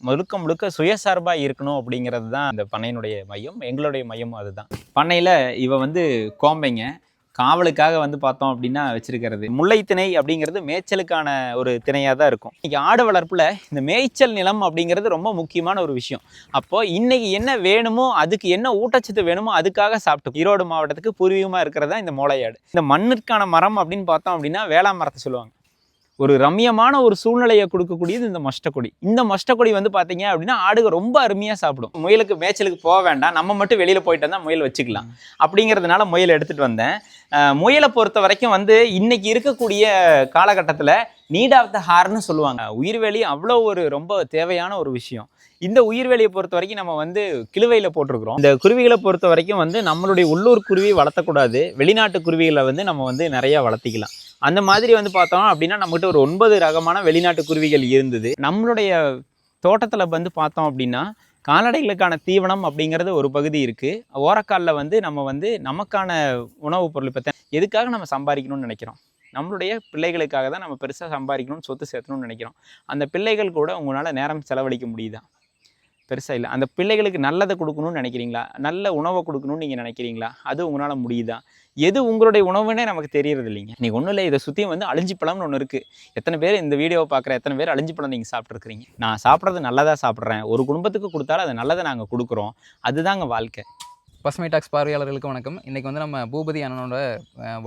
முழுக்க முழுக்க சுயசார்பாக இருக்கணும் அப்படிங்கிறது தான் இந்த பண்ணையினுடைய மையம். எங்களுடைய மையமும் அதுதான். பண்ணையில் இவ வந்து கோம்பைங்க காவலுக்காக வந்து பார்த்தோம் அப்படின்னா வச்சிருக்கிறது. முல்லை திணை அப்படிங்கிறது மேய்ச்சலுக்கான ஒரு திணையாக தான் இருக்கும். இன்னைக்கு ஆடு வளர்ப்பில் இந்த மேய்ச்சல் நிலம் அப்படிங்கிறது ரொம்ப முக்கியமான ஒரு விஷயம். அப்போது இன்னைக்கு என்ன வேணுமோ அதுக்கு என்ன ஊட்டச்சத்து வேணுமோ அதுக்காக சாப்பிட்டு ஈரோடு மாவட்டத்துக்கு பூர்வீகமாக இருக்கிறது தான் இந்த மோளையாடு. இந்த மண்ணிற்கான மரம் அப்படின்னு பார்த்தோம் அப்படின்னா வேளாண் மரத்தை சொல்லுவாங்க. ஒரு ரம்யமான ஒரு சூழ்நிலையை கொடுக்கக்கூடியது இந்த மஷ்டக்கொடி. இந்த மஷ்டக்கொடி வந்து பார்த்தீங்க அப்படின்னா ஆடுக ரொம்ப அருமையாக சாப்பிடும். முயலுக்கு மேய்ச்சலுக்கு போக வேண்டாம், நம்ம மட்டும் வெளியில் போயிட்டு வந்தால் முயல் வச்சுக்கலாம் அப்படிங்கிறதுனால முயல் எடுத்துகிட்டு வந்தேன். முயலை பொறுத்த வரைக்கும் வந்து இன்னைக்கு இருக்கக்கூடிய காலகட்டத்தில் நீட் ஆஃப் த ஹார்ன்னு சொல்லுவாங்க. உயிர்வேலி அவ்வளோ ஒரு ரொம்ப தேவையான ஒரு விஷயம். இந்த உயிர்வேலியை பொறுத்த வரைக்கும் நம்ம வந்து கிழுவையில் போட்டிருக்கிறோம். இந்த குருவிகளை பொறுத்த வரைக்கும் வந்து நம்மளுடைய உள்ளூர் குருவி வளர்த்தக்கூடாது, வெளிநாட்டு குருவிகளை வந்து நம்ம வந்து நிறையா வளர்த்திக்கலாம். அந்த மாதிரி வந்து பார்த்தோம் அப்படின்னா நம்மகிட்ட ஒரு 9 ரகமான வெளிநாட்டு குருவிகள் இருந்தது. நம்மளுடைய தோட்டத்தில் வந்து பார்த்தோம் அப்படின்னா கால்நடைகளுக்கான தீவனம் அப்படிங்கிறது ஒரு பகுதி இருக்குது. ஓரக்காலில் வந்து நம்ம வந்து நமக்கான உணவுப் பொருள் இப்போ எதுக்காக நம்ம சம்பாதிக்கணும்னு நினைக்கிறோம்? நம்மளுடைய பிள்ளைகளுக்காக தான் நம்ம பெருசாக சம்பாதிக்கணும்னு சொத்து சேர்த்தணும்னு நினைக்கிறோம். அந்த பிள்ளைகள் கூட உங்களால் நேரம் செலவழிக்க முடியுதா? பெருசாக இல்லை. அந்த பிள்ளைகளுக்கு நல்லதை கொடுக்கணும்னு நினைக்கிறீங்களா? நல்ல உணவை கொடுக்கணும்னு நீங்கள் நினைக்கிறீங்களா? அது உங்களால் முடியுதா? எது உங்களுடைய உணவுன்னே நமக்கு தெரியறது இல்லைங்க. நீங்கள் ஒன்றும் இல்லை, இதை சுற்றியும் வந்து அழிஞ்சி பழம்னு ஒன்று இருக்குது. எத்தனை பேர் இந்த வீடியோவை பார்க்குற எத்தனை பேர் அழிஞ்சி பழம் நீங்கள் சாப்பிட்ருக்கிறீங்க? நான் சாப்பிட்றது நல்லதாக சாப்பிட்றேன். ஒரு குடும்பத்துக்கு கொடுத்தாலும் அது நல்லதை நாங்கள் கொடுக்குறோம். அதுதாங்க வாழ்க்கை. பசுமை டாக்ஸ் பார்வையாளர்களுக்கு வணக்கம். இன்றைக்கி வந்து நம்ம பூபதி அண்ணனோட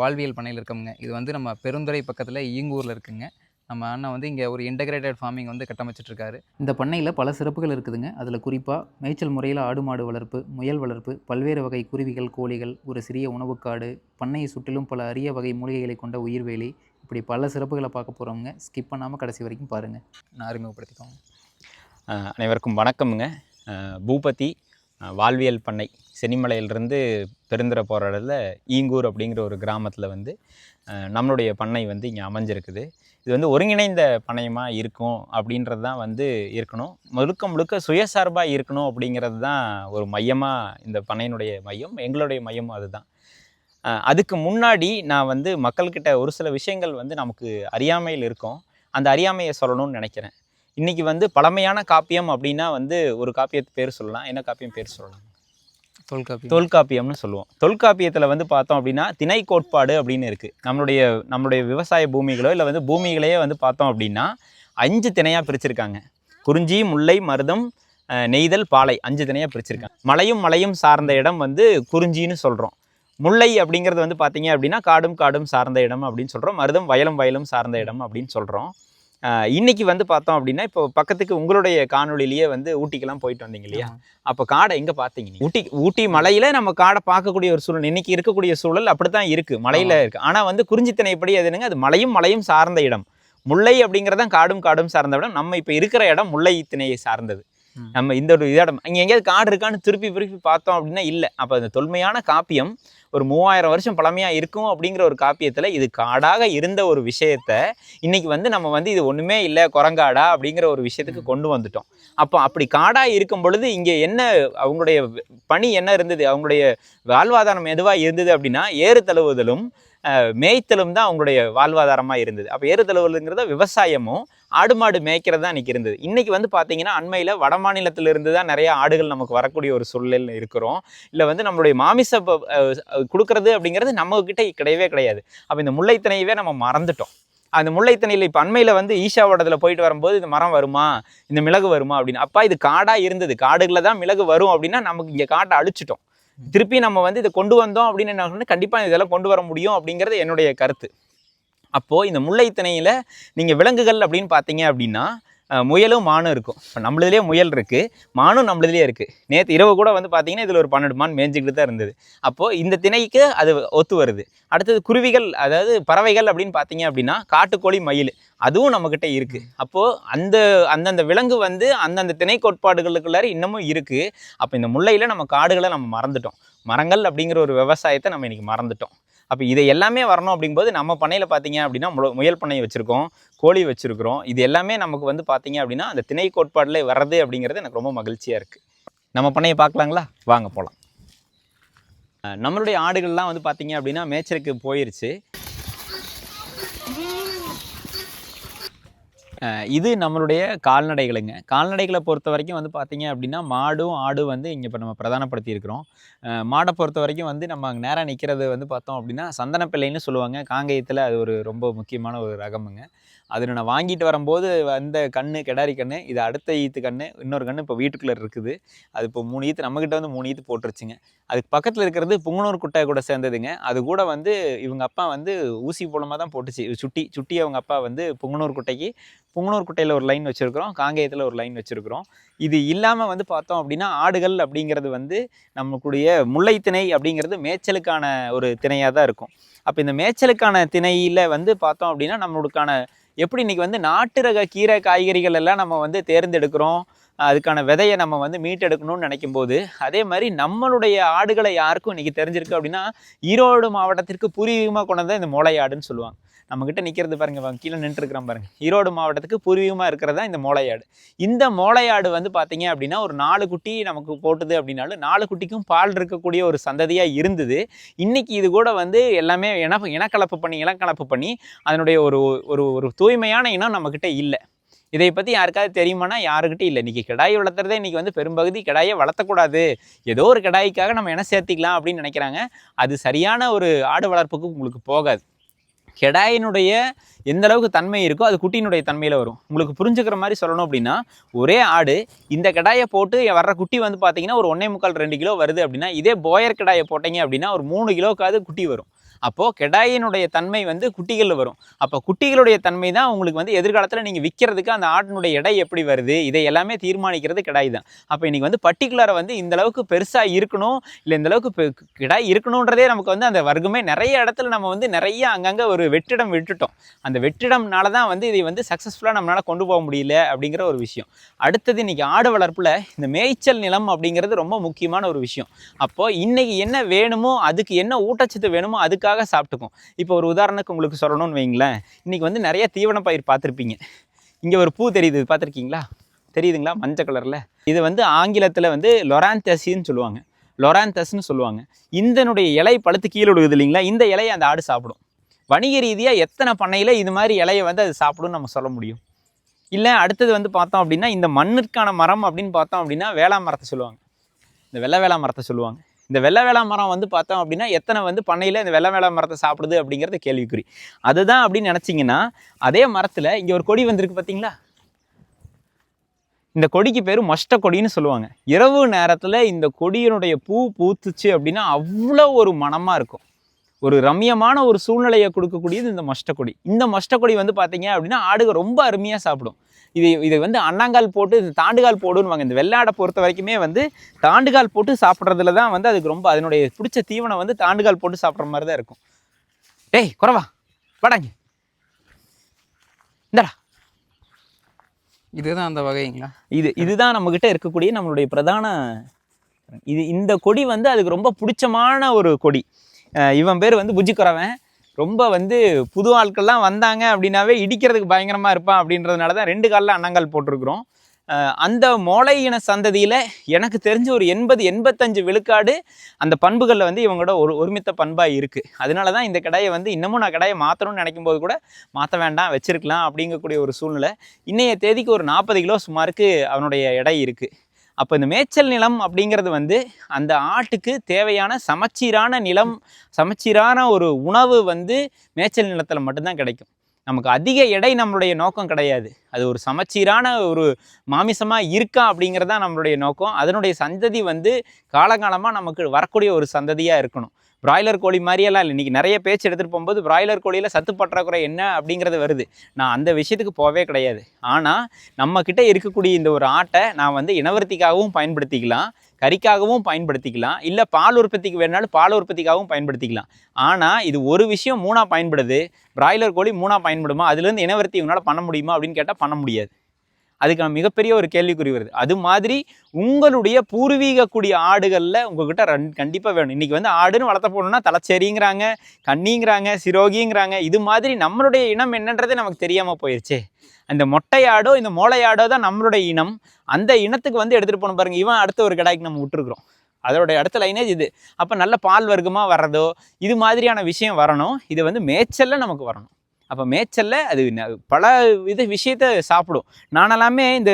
வாழ்வியல் பண்ணையில் இருக்கோங்க. இது வந்து நம்ம பெருந்துறை பக்கத்தில் ஈங்கூரில் இருக்குங்க. நம்ம அண்ணன் வந்து இங்கே ஒரு இன்டகிரேட்டட் ஃபார்மிங் வந்து கட்டமைச்சிட்ருக்காரு. இந்த பண்ணையில் பல சிறப்புகள் இருக்குதுங்க. அதில் குறிப்பாக மேய்ச்சல் முறையில் ஆடு மாடு வளர்ப்பு, முயல் வளர்ப்பு, பல்வேறு வகை குருவிகள், கோழிகள், ஒரு சிறிய உணவுக்காடு, பண்ணையை சுற்றிலும் பல அரிய வகை மூலிகைகளை கொண்ட உயிர்வேலி, இப்படி பல சிறப்புகளை பார்க்க போகிறவங்க. ஸ்கிப் பண்ணாமல் கடைசி வரைக்கும் பாருங்கள். நான் அறிமுகப்படுத்திக்கோங்க. அனைவருக்கும் வணக்கமுங்க. பூபதி வாழ்வியல் பண்ணை சென்னிமலையிலிருந்து பெருந்துறை போகிற இடத்துல ஈங்கூர் அப்படிங்கிற ஒரு கிராமத்தில் வந்து நம்மளுடைய பண்ணை வந்து இங்கே அமைஞ்சிருக்குது. இது வந்து ஒருங்கிணைந்த பண்ணையமாக இருக்கும் அப்படின்றது தான் வந்து இருக்கணும். முழுக்க முழுக்க சுயசார்பாக இருக்கணும் அப்படிங்கிறது தான் ஒரு மையமாக இந்த பண்ணையினுடைய மையம். எங்களுடைய மையமும் அதுதான். அதுக்கு முன்னாடி நான் வந்து மக்கள்கிட்ட ஒரு சில விஷயங்கள் வந்து நமக்கு அறியாமையில் இருக்கும். அந்த அறியாமையை சொல்லணும்னு நினைக்கிறேன். இன்றைக்கி வந்து பழமையான காப்பியம் அப்படின்னா வந்து ஒரு காப்பியத்து பேர் சொல்லலாம். என்ன காப்பியம் பேர் சொல்லலாம்? தொல்காப்பியம்னு சொல்லுவோம். தொல்காப்பியத்தில் வந்து பார்த்தோம் அப்படின்னா திணை கோட்பாடு அப்படின்னு இருக்குது. நம்மளுடைய விவசாய பூமிகளோ இல்லை வந்து பூமிகளையே வந்து பார்த்தோம் அப்படின்னா 5 திணையாக பிரிச்சிருக்காங்க. குறிஞ்சி, முல்லை, மருதம், நெய்தல், பாலை 5 திணையாக பிரிச்சிருக்காங்க. மலையும் சார்ந்த இடம் வந்து குறிஞ்சின்னு சொல்கிறோம். முல்லை அப்படிங்கிறது வந்து பார்த்தீங்க அப்படின்னா காடும் சார்ந்த இடம் அப்படின்னு சொல்கிறோம். மருதம் வயலும் சார்ந்த இடம் அப்படின்னு சொல்கிறோம். இன்றைக்கி வந்து பார்த்தோம் அப்படின்னா இப்போ பக்கத்துக்கு உங்களுடைய காணொலியிலேயே வந்து ஊட்டிக்கெல்லாம் போயிட்டு வந்தீங்க இல்லையா? அப்போ காடை எங்கே பார்த்தீங்க? ஊட்டி மலையில் நம்ம காடை பார்க்கக்கூடிய ஒரு சூழல் இன்றைக்கி இருக்கக்கூடிய சூழல் அப்படி தான் இருக்குது, மலையில் இருக்குது. ஆனால் வந்து குறிஞ்சித்திணை எப்படி அதுனுங்க, அது மலையும் சார்ந்த இடம். முல்லை அப்படிங்கிறதான் காடும் சார்ந்த இடம். நம்ம இப்போ இருக்கிற இடம் முல்லை திணையை சார்ந்தது. நம்ம இந்த ஒரு இடம் இங்கே எங்கேயாவது காடு இருக்கான்னு திருப்பி பார்த்தோம் அப்படின்னா இல்லை. அப்போ அந்த தொன்மையான காப்பியம் ஒரு 3000 வருஷம் பழமையாக இருக்கும் அப்படிங்கிற ஒரு காப்பியத்தில் இது காடாக இருந்த ஒரு விஷயத்த இன்றைக்கி வந்து நம்ம வந்து இது ஒன்றுமே இல்லை குரங்காடா அப்படிங்கிற ஒரு விஷயத்துக்கு கொண்டு வந்துட்டோம். அப்போ அப்படி காடாக இருக்கும் பொழுது இங்கே என்ன அவங்களுடைய பணி என்ன இருந்தது, அவங்களுடைய வாழ்வாதாரம் எதுவாக இருந்தது அப்படின்னா ஏறு தழுவுதலும் மேய்த்தலும் தான் அவங்களுடைய வாழ்வாதாரமாக இருந்தது. அப்போ ஏறு தழுவுதலுங்கிறத விவசாயமும் ஆடு மாடு மேய்க்கிறது தான் இன்றைக்கி இருந்தது. இன்றைக்கி வந்து பார்த்திங்கன்னா அண்மையில் வட மாநிலத்திலிருந்து தான் நிறையா ஆடுகள் நமக்கு வரக்கூடிய ஒரு சூழலில் இருக்கிறோம். இல்லை வந்து நம்மளுடைய மாமிச கொடுக்கறது அப்படிங்கிறது நம்மக்கிட்ட கிடையாது. அப்போ இந்த முல்லைத்திணையவே நம்ம மறந்துட்டோம். அந்த முல்லைத்திணையில் இப்போ அண்மையில் வந்து ஈஷாவோடத்தில் போயிட்டு வரும்போது இந்த மரம் வருமா, இந்த மிளகு வருமா அப்படின்னு. அப்பா இது காடாக இருந்தது, காடுகளில் தான் மிளகு வரும் அப்படின்னா நமக்கு இங்கே காட்டை அழிச்சிட்டோம். திருப்பி நம்ம வந்து இதை கொண்டு வந்தோம் அப்படின்னு என்ன சொன்னால் கண்டிப்பாக இதெல்லாம் கொண்டு வர முடியும் அப்படிங்கிறது என்னுடைய கருத்து. அப்போது இந்த முல்லைத்திணையில் நீங்கள் விலங்குகள் அப்படின்னு பார்த்தீங்க அப்படின்னா முயலும் மானும் இருக்கும். இப்போ நம்மளதுலேயே முயல் இருக்குது, மானும் நம்மளதுலேயே இருக்குது. நேற்று இரவு கூட வந்து பார்த்தீங்கன்னா இதில் ஒரு 12 மான் மேய்ஞ்சிக்கிட்டு தான் இருந்தது. அப்போது இந்த திணைக்கு அது ஒத்து வருது. அடுத்தது குருவிகள், அதாவது பறவைகள் அப்படின்னு பார்த்தீங்க அப்படின்னா காட்டுக்கோழி, மயில் அதுவும் நம்மக்கிட்ட இருக்குது. அப்போது அந்தந்த விலங்கு வந்து அந்தந்த திணை கோட்பாடுகளுக்குள்ளார இன்னமும் இருக்குது. அப்போ இந்த முல்லையில் நம்ம காடுகளை நம்ம மறந்துட்டோம். மரங்கள் அப்படிங்கிற ஒரு விவசாயத்தை நம்ம இன்றைக்கி மறந்துட்டோம். அப்போ இதை எல்லாமே வரணும் அப்படிங்கும்போது நம்ம பண்ணையில் பார்த்தீங்க அப்படின்னா முயல் பண்ணை வச்சுருக்கோம், கோழி வச்சுருக்கிறோம். இது எல்லாமே நமக்கு வந்து பார்த்தீங்க அப்படின்னா அந்த திணை கோட்பாடில் வர்றது அப்படிங்கிறது எனக்கு ரொம்ப மகிழ்ச்சியாக இருக்குது. நம்ம பண்ணையை பார்க்கலாங்களா? வாங்க போகலாம். நம்மளுடைய ஆடுகள்லாம் வந்து பார்த்தீங்க அப்படின்னா மேய்ச்சலுக்கு போயிடுச்சு. இது நம்மளுடைய கால்நடைகளுங்க. கால்நடைகளை பொறுத்த வரைக்கும் வந்து பார்த்தீங்க அப்படின்னா, மாடும், ஆடும் வந்து இங்கே இப்போ நம்ம பிரதானப்படுத்தி இருக்கிறோம். மாடை பொறுத்த வரைக்கும் வந்து நம்ம அங்கே நேரா நிற்கிறது வந்து பார்த்தோம் அப்படின்னா, சந்தனப்பிள்ளைன்னு சொல்லுவாங்க. காங்கேயத்தில் அது ஒரு ரொம்ப முக்கியமான ஒரு ரகமுங்க. அதில் நான் வாங்கிட்டு வரும்போது வந்த கன்று கிடாரி கன்று, இது அடுத்த ஈத்து கன்று, இன்னொரு கன்று இப்போ வீட்டுக்குள்ளே இருக்குது. அது இப்போ 3 ஈத்து நம்மக்கிட்ட வந்து 3 ஈத்து போட்டுருச்சுங்க. அதுக்கு பக்கத்தில் இருக்கிறது புங்கனூர் குட்டை கூட சேர்ந்ததுங்க. அது கூட வந்து இவங்க அப்பா வந்து ஊசி மூலமாக தான் போட்டுச்சு. சுட்டி அவங்க அப்பா வந்து புங்கனூர் குட்டைக்கு புங்கனூர் குட்டையில் ஒரு லைன் வச்சுருக்கிறோம், காங்கேயத்தில் ஒரு லைன் வச்சுருக்கிறோம். இது இல்லாமல் வந்து பார்த்தோம் அப்படின்னா, ஆடுகள் அப்படிங்கிறது வந்து நம்மளுடைய முல்லை திணை அப்படிங்கிறது மேய்ச்சலுக்கான ஒரு திணையாக தான் இருக்கும். அப்போ இந்த மேய்ச்சலுக்கான திணையில் வந்து பார்த்தோம் அப்படின்னா, நம்மளுக்கான எப்படி இன்றைக்கி வந்து நாட்டு ரக கீரை காய்கறிகள் எல்லாம் நம்ம வந்து தேர்ந்தெடுக்கிறோம், அதுக்கான விதையை நம்ம வந்து மீட்டெடுக்கணும்னு நினைக்கும் போது, அதே மாதிரி நம்மளுடைய ஆடுகளை யாருக்கும் இன்றைக்கி தெரிஞ்சிருக்கு அப்படின்னா, ஈரோடு மாவட்டத்திற்கு பூர்வீகமாக கொண்டு வந்தால் இந்த மோளையாடுன்னு சொல்லுவாங்க. நம்மக்கிட்ட நிற்கிறது பாருங்கள், கீழே நின்றுருக்கிறோம் பாருங்கள். ஈரோடு மாவட்டத்துக்கு பூர்வீகமாக இருக்கிறது தான் இந்த மோளையாடு. இந்த மோளையாடு வந்து பார்த்தீங்க அப்படின்னா, ஒரு 4 குட்டி நமக்கு போட்டுது அப்படின்னாலும் 4 குட்டிக்கும் பால் இருக்கக்கூடிய ஒரு சந்ததியாக இருந்தது. இன்றைக்கி இது கூட வந்து எல்லாமே இனக்கலப்பு பண்ணி அதனுடைய ஒரு ஒரு ஒரு தூய்மையான இனம் நம்மக்கிட்ட இல்லை. இதை பற்றி யாருக்காவது தெரியுமானா யாருக்கிட்டையும் இல்லை. இன்றைக்கி கிடாய் வளர்த்துறதே இன்றைக்கி வந்து பெரும்பகுதி கிடாயை வளர்த்தக்கூடாது, ஏதோ ஒரு கிடாய்க்காக நம்ம இனம் சேர்த்திக்கலாம் அப்படின்னு நினைக்கிறாங்க. அது சரியான ஒரு ஆடு வளர்ப்புக்கு உங்களுக்கு போகாது. கெடாயினுடைய எந்த அளவுக்கு தன்மை இருக்கோ அது குட்டியினுடைய தன்மையில் வரும். உங்களுக்கு புரிஞ்சுக்கிற மாதிரி சொல்லணும் அப்படின்னா, ஒரே ஆடு இந்த கிடாயை போட்டு வர்ற குட்டி வந்து பார்த்தீங்கன்னா ஒரு 1.25 2 கிலோ வருது அப்படின்னா, இதே போயர் கிடாயை போட்டீங்க அப்படின்னா ஒரு 3 கிலோக்காவது குட்டி வரும். அப்போது கெடாயினுடைய தன்மை வந்து குட்டிகளில் வரும். அப்போ குட்டிகளுடைய தன்மை தான் உங்களுக்கு வந்து எதிர்காலத்தில் நீங்கள் விற்கிறதுக்கு அந்த ஆட்டினுடைய எடை எப்படி வருது, இதை எல்லாமே தீர்மானிக்கிறது கிடாய் தான். அப்போ இன்றைக்கி வந்து பர்டிகுலராக வந்து இந்த அளவுக்கு பெருசாக இருக்கணும், இல்லை இந்த அளவுக்கு கிடாய் இருக்கணுன்றதே நமக்கு வந்து அந்த வர்க்கமே நிறைய இடத்துல நம்ம வந்து நிறைய அங்கங்கே ஒரு வெற்றிடம் விட்டுட்டோம். அந்த வெற்றிடம்னால தான் வந்து இதை வந்து சக்ஸஸ்ஃபுல்லாக நம்மளால் கொண்டு போக முடியல அப்படிங்கிற ஒரு விஷயம். அடுத்தது இன்றைக்கி ஆடு வளர்ப்பில் இந்த மேய்ச்சல் நிலம் அப்படிங்கிறது ரொம்ப முக்கியமான ஒரு விஷயம். அப்போது இன்றைக்கி என்ன வேணுமோ, அதுக்கு என்ன ஊட்டச்சத்து வேணுமோ அதுக்காக சாப்பிட்டுக்கும். இப்போ ஒரு உதாரணத்துக்கு உங்களுக்கு சொல்லணும்னு வைங்களேன், இன்றைக்கி வந்து நிறைய தீவன பயிர் பார்த்துருப்பீங்க. இங்கே ஒரு பூ தெரியுது, பார்த்துருக்கீங்களா? தெரியுதுங்களா? மஞ்சள் கலரில். இது வந்து ஆங்கிலத்தில் வந்து லொராந்தஸின்னு சொல்லுவாங்க, லொராந்தஸ்ன்னு சொல்லுவாங்க. இந்தனுடைய இலை பழுத்து கீழே விடுது இல்லைங்களா, இந்த இலையை அந்த ஆடு சாப்பிடும். வணிக ரீதியாக எத்தனை பண்ணையில் இது மாதிரி இலையை வந்து அது சாப்பிடும்னு நம்ம சொல்ல முடியும்? இல்லை அடுத்தது வந்து பார்த்தோம் அப்படின்னா, இந்த மண்ணிற்கான மரம் அப்படின்னு பார்த்தோம் அப்படின்னா வேளா மரத்தை சொல்லுவாங்க, இந்த வெள்ளை வேளா மரத்தை சொல்லுவாங்க. இந்த வெள்ளை வேளா மரம் வந்து பார்த்தோம் அப்படின்னா எத்தனை வந்து பண்ணையில் இந்த வெள்ளை வேளா மரத்தை சாப்பிடுது அப்படிங்கிறது கேள்விக்குறி. அதுதான் அப்படின்னு நினச்சிங்கன்னா, அதே மரத்தில் இங்கே ஒரு கொடி வந்திருக்கு பார்த்தீங்களா, இந்த கொடிக்கு பேர் மொஷ்ட கொடின்னு சொல்லுவாங்க. இரவு நேரத்தில் இந்த கொடியினுடைய பூ பூத்துச்சு அப்படின்னா அவ்வளோ ஒரு மனமாக இருக்கும். ஒரு ரம்யமான ஒரு சூழ்நிலையை கொடுக்கக்கூடியது இந்த மொஷ்ட கொடி. இந்த மொஷ்ட கொடி வந்து பார்த்தீங்க அப்படின்னா ஆடுகள் ரொம்ப அருமையாக சாப்பிடும். இது வந்து அண்ணாங்கால் போட்டு இது தாண்டுகால் போடுன்னு இந்த வெள்ளாடை பொறுத்த வரைக்குமே வந்து தாண்டுகால் போட்டு சாப்பிட்றதுல தான் வந்து அதுக்கு ரொம்ப அதனுடைய பிடிச்ச தீவனம் வந்து தாண்டுகால் போட்டு சாப்பிட்ற மாதிரி தான் இருக்கும். டேய் குறவா வாடாங்க, இந்தடா. இதுதான் அந்த வகைங்களா? இதுதான் நம்மக்கிட்ட இருக்கக்கூடிய நம்மளுடைய பிரதான இந்த கொடி வந்து அதுக்கு ரொம்ப பிடிச்சமான ஒரு கொடி. இவன் பேர் வந்து புஜ்ஜி குறவன். ரொம்ப வந்து புது ஆட்கள்லாம் வந்தாங்க அப்படின்னாவே இடிக்கிறதுக்கு பயங்கரமாக இருப்பான். அப்படின்றதுனால தான் 2 காலில் அண்ணங்கால் போட்டிருக்கிறோம். அந்த மோளை இன சந்ததியில் எனக்கு தெரிஞ்ச ஒரு 80-85 விழுக்காடு அந்த பண்புகளில் வந்து இவங்களோட ஒருமித்த பண்பாக இருக்குது. அதனால தான் இந்த கடையை வந்து இன்னமும் நான் கடையை மாற்றணும்னு நினைக்கும் போது கூட மாற்ற வேண்டாம், வச்சிருக்கலாம் அப்படிங்கக்கூடிய ஒரு சூழ்நிலை. இன்றைய தேதிக்கு ஒரு 40 கிலோ சுமாருக்கு அவனுடைய எடை இருக்குது. அப்போ இந்த மேய்ச்சல் நிலம் அப்படிங்கிறது வந்து அந்த ஆட்டுக்கு தேவையான சமச்சீரான நிலம், சமச்சீரான ஒரு உணவு வந்து மேய்ச்சல் நிலத்தில் மட்டும்தான் கிடைக்கும். நமக்கு அதிக எடை நம்மளுடைய நோக்கம் கிடையாது. அது ஒரு சமச்சீரான ஒரு மாமிசமாக இருக்கா அப்படிங்கிறது தான் நம்மளுடைய நோக்கம். அதனுடைய சந்ததி வந்து காலகாலமாக நமக்கு வரக்கூடிய ஒரு சந்ததியாக இருக்கணும். பிராய்லர் கோழி மாதிரியெல்லாம் இல்லை. இன்றைக்கி நிறைய பேச்சு எடுத்துகிட்டு போகும்போது பிராய்லர் கோழியில் சத்து பற்றாக்குறை என்ன அப்படிங்கிறது வருது. நான் அந்த விஷயத்துக்கு போகவே கிடையாது. ஆனால் நம்மக்கிட்ட இருக்கக்கூடிய இந்த ஒரு ஆட்டை நான் வந்து இனவர்த்திக்காகவும் பயன்படுத்திக்கலாம், கறிக்காகவும் பயன்படுத்திக்கலாம், இல்லை பால் உற்பத்திக்கு வேணாலும் பால் உற்பத்திக்காகவும் பயன்படுத்திக்கலாம். ஆனால் இது ஒரு விஷயம் 3ஆக பயன்படுது. பிராய்லர் கோழி 3ஆக பயன்படுமா? அதுலேருந்து இனவர்த்தி இவனால் பண்ண முடியுமா அப்படின்னு கேட்டால் பண்ண முடியாது. அதுக்கு மிகப்பெரிய ஒரு கேள்விக்குறி வருது. அது மாதிரி உங்களுடைய பூர்வீக கூடிய ஆடுகளில் உங்கள்கிட்ட கண்டிப்பாக வேணும். இன்றைக்கி வந்து ஆடுன்னு வளர்த்த போகணுன்னா தலைச்சேரிங்கிறாங்க, கன்னிங்கிறாங்க, சிரோகிங்கிறாங்க. இது மாதிரி நம்மளுடைய இனம் என்னன்றதே நமக்கு தெரியாமல் போயிடுச்சே. அந்த மொட்டையாடோ இந்த மோளையாடோ தான் நம்மளுடைய இனம். அந்த இனத்துக்கு வந்து எடுத்துகிட்டு போகணும் பாருங்கள். இவன் அடுத்த ஒரு கடாய்க்கு நம்ம விட்டுருக்குறோம். அதோடைய அடுத்த லைனேஜ் இது. அப்போ நல்ல பால் வர்க்கமாக வர்றதோ இது மாதிரியான விஷயம் வரணும். இது வந்து மேய்ச்சலில் நமக்கு வரணும். அப்போ மேய்ச்சலில் அது பல விஷயத்த சாப்பிடும். நானெல்லாமே இந்த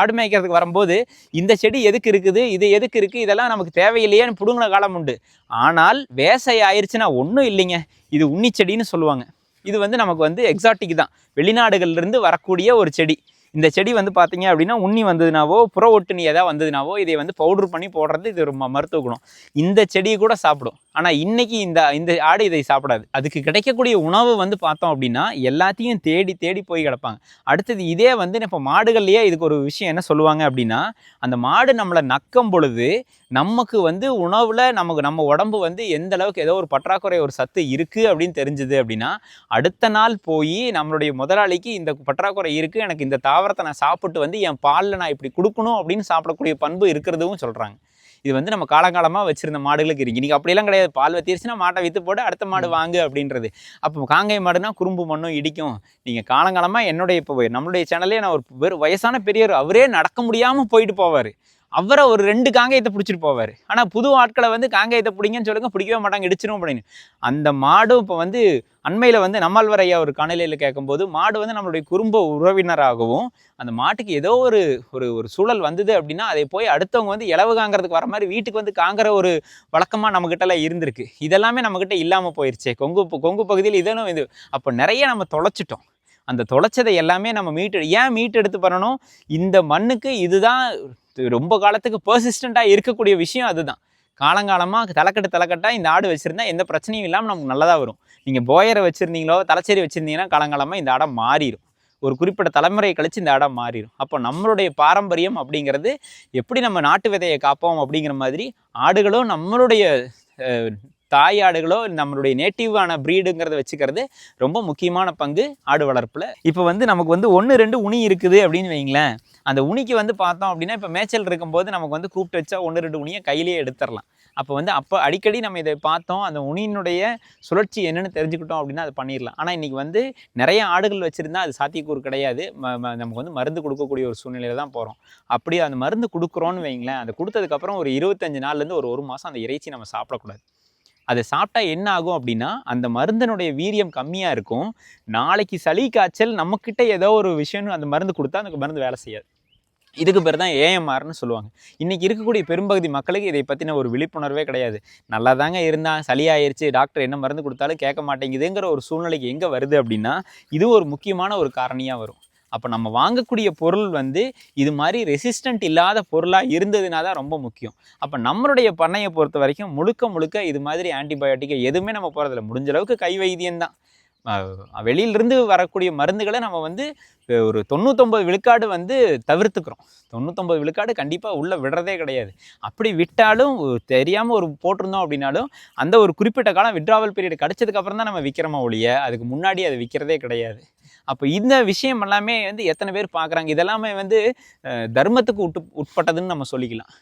ஆடு மேய்க்கிறதுக்கு வரும்போது இந்த செடி எதுக்கு இருக்குது, இது எதுக்கு இருக்குது, இதெல்லாம் நமக்கு தேவையில்லையேன்னு பிடுங்கின காலம் உண்டு. ஆனால் வேசை ஆயிடுச்சுன்னா ஒன்றும் இல்லைங்க, இது உண்ணி செடின்னு சொல்லுவாங்க. இது வந்து நமக்கு வந்து எக்ஸாட்டிக் தான், வெளிநாடுகள்லேருந்து வரக்கூடிய ஒரு செடி. இந்த செடி வந்து பார்த்தீங்க அப்படின்னா உண்ணி வந்ததுனாவோ புற ஒட்டுணி ஏதாவது வந்ததுனாவோ இதை வந்து பவுடர் பண்ணி போடுறது இது ரொம்ப மருத்துவ குணம். இந்த செடியை கூட சாப்பிடும். ஆனால் இன்னைக்கு இந்த ஆடு இதை சாப்பிடாது. அதுக்கு கிடைக்கக்கூடிய உணவு வந்து பார்த்தோம் அப்படின்னா எல்லாத்தையும் தேடி தேடி போய் கிடப்பாங்க. அடுத்தது இதே வந்து இப்போ மாடுகள்லேயே இதுக்கு ஒரு விஷயம் என்ன சொல்லுவாங்க அப்படின்னா, அந்த மாடு நம்மளை நக்கும் பொழுது நமக்கு வந்து உணவில் நம்ம உடம்பு வந்து எந்த அளவுக்கு ஏதோ ஒரு பற்றாக்குறை ஒரு சத்து இருக்குது அப்படின்னு தெரிஞ்சுது அப்படின்னா, அடுத்த நாள் போய் நம்மளுடைய முதலாளிக்கு இந்த பற்றாக்குறை இருக்குது, எனக்கு இந்த தாவரத்தை நான் சாப்பிட்டு வந்து என் பாலில் நான் இப்படி கொடுக்கணும் அப்படின்னு சாப்பிடக்கூடிய பண்பு இருக்கிறதும் சொல்கிறாங்க. இது வந்து நம்ம காலங்காலமாக வச்சுருந்த மாடுகளுக்கு இருக்குது. இன்றைக்கி அப்படிலாம் கிடையாது. பால் வத்திருச்சுன்னா மாட்டை விற்று போட்டு அடுத்த மாடு வாங்கு அப்படின்றது. அப்போ காங்கை மாடுனா குறும்பு மண்ணும் இடிக்கும். நீங்கள் காலங்காலமாக என்னுடைய இப்போ நம்மளுடைய சேனல்லே நான் ஒரு வயசான பெரியவர், அவரே நடக்க முடியாமல் போயிட்டு போவார். அவரை ஒரு 2 காங்கயத்தை பிடிச்சிட்டு போவார். ஆனால் புது ஆட்களை வந்து காங்கயத்தை பிடிங்கன்னு சொல்லுங்க, பிடிக்கவே மாட்டாங்க, இடிச்சிடும் அப்படின்னு. அந்த மாடும் இப்போ வந்து அண்மையில் வந்து நம்மாழ்வார் ஐயா ஒரு காணொலியில் கேட்கும்போது, மாடு வந்து நம்மளுடைய குடும்ப உறவினராகவும் அந்த மாட்டுக்கு ஏதோ ஒரு ஒரு சூழல் வந்தது அப்படின்னா அதை போய் அடுத்தவங்க வந்து இலவு காங்கிறதுக்கு வர மாதிரி வீட்டுக்கு வந்து காங்கிற ஒரு வழக்கமாக நம்மக்கிட்டலாம் இருந்திருக்கு. இதெல்லாமே நம்மக்கிட்ட இல்லாமல் போயிடுச்சு. கொங்கு பகுதியில் இதனும் இது. அப்போ நிறைய நம்ம தொலைச்சிட்டோம். அந்த தொலைச்சதை எல்லாமே நம்ம மீட்டெடுத்து பண்ணணும். இந்த மண்ணுக்கு இதுதான் ரொம்ப காலத்துக்கு பர்சிஸ்டண்ட்டாக இருக்கக்கூடிய விஷயம். அதுதான் காலங்காலமாக தலைக்கட்டாக இந்த ஆடு வச்சுருந்தா எந்த பிரச்சனையும் இல்லாமல் நமக்கு நல்லதாக வரும். நீங்கள் போயரை வச்சுருந்தீங்களோ தலைச்சேரி வச்சுருந்தீங்கன்னா காலங்காலமாக இந்த ஆடை மாறிடும். ஒரு குறிப்பிட்ட தலைமுறையை கழித்து இந்த ஆடை மாறிடும். அப்போ நம்மளுடைய பாரம்பரியம் அப்படிங்கிறது எப்படி நம்ம நாட்டு விதையை காப்போம் அப்படிங்கிற மாதிரி ஆடுகளும் நம்மளுடைய தாய் ஆடுகளோ நம்மளுடைய நேட்டிவான ப்ரீடுங்கிறத வச்சுக்கிறது ரொம்ப முக்கியமான பங்கு ஆடு வளர்ப்பில். இப்போ வந்து நமக்கு வந்து 1-2 உனி இருக்குது அப்படின்னு வைங்களேன். அந்த உனிக்கு வந்து பார்த்தோம் அப்படின்னா இப்போ மேய்ச்சல் இருக்கும்போது நமக்கு வந்து கூப்பிட்டு வச்சா 1-2 உனியை கையிலேயே எடுத்துடலாம். அப்போ அடிக்கடி நம்ம இதை பார்த்தோம், அந்த உனியினுடைய சுழற்சி என்னென்னு தெரிஞ்சுக்கிட்டோம் அப்படின்னா அது பண்ணிடலாம். ஆனால் இன்றைக்கி வந்து நிறைய ஆடுகள் வச்சுருந்தா அது சாத்தியக்கூறு கிடையாது. நமக்கு வந்து மருந்து கொடுக்கக்கூடிய ஒரு சூழ்நிலையில் தான் போகிறோம். அப்படி அந்த மருந்து கொடுக்குறோன்னு வைங்களேன், அதை கொடுத்ததுக்கப்புறம் ஒரு 25 நாள்லேருந்து ஒரு மாதம் அந்த இறைச்சி நம்ம சாப்பிடக்கூடாது. அதை சாப்பிட்டா என்ன ஆகும் அப்படின்னா, அந்த மருந்தினுடைய வீரியம் கம்மியாக இருக்கும். நாளைக்கு சளி காய்ச்சல் நம்மக்கிட்ட ஏதோ ஒரு விஷயம்னு அந்த மருந்து கொடுத்தா அந்த மருந்து வேலை செய்யாது. இதுக்கு பேர் தான் ஏஎம்ஆர்னு சொல்லுவாங்க. இன்றைக்கி இருக்கக்கூடிய பெரும்பகுதி மக்களுக்கு இதை பற்றின ஒரு விழிப்புணர்வே கிடையாது. நல்லா தாங்க இருந்தால் சளி ஆயிடுச்சு, டாக்டர் என்ன மருந்து கொடுத்தாலும் கேட்க மாட்டேங்குதுங்கிற ஒரு சூழ்நிலைக்கு எங்கே வருது அப்படின்னா, இது ஒரு முக்கியமான ஒரு காரணியாக வரும். அப்போ நம்ம வாங்கக்கூடிய பொருள் வந்து இது மாதிரி ரெசிஸ்டண்ட் இல்லாத பொருளாக இருந்ததுனா தான் ரொம்ப முக்கியம். அப்போ நம்மளுடைய பண்ணையை பொறுத்த வரைக்கும் முழுக்க இது மாதிரி ஆன்டிபயோட்டிக்கை எதுவுமே நம்ம போகிறதில்ல. முடிஞ்ச அளவுக்கு கை வைத்தியம்தான். வெளியிலிருந்து வரக்கூடிய மருந்துகளை நம்ம வந்து ஒரு 99 விழுக்காடு வந்து தவிர்த்துக்கிறோம். 99 விழுக்காடு கண்டிப்பாக உள்ளே விடுறதே கிடையாது. அப்படி விட்டாலும் தெரியாமல் ஒரு போட்டிருந்தோம் அப்படின்னாலும் அந்த ஒரு குறிப்பிட்ட காலம் விட்ராவல் பீரியட் கிடச்சதுக்கப்புறம் தான் நம்ம விற்கிறோமா ஒழிய அதுக்கு முன்னாடி அது விற்கிறதே கிடையாது. அப்போ இந்த விஷயம் எல்லாமே வந்து எத்தனை பேர் பார்க்குறாங்க, இதெல்லாமே வந்து தர்மத்துக்கு உட்பட்டதுன்னு நம்ம சொல்லிக்கலாம்.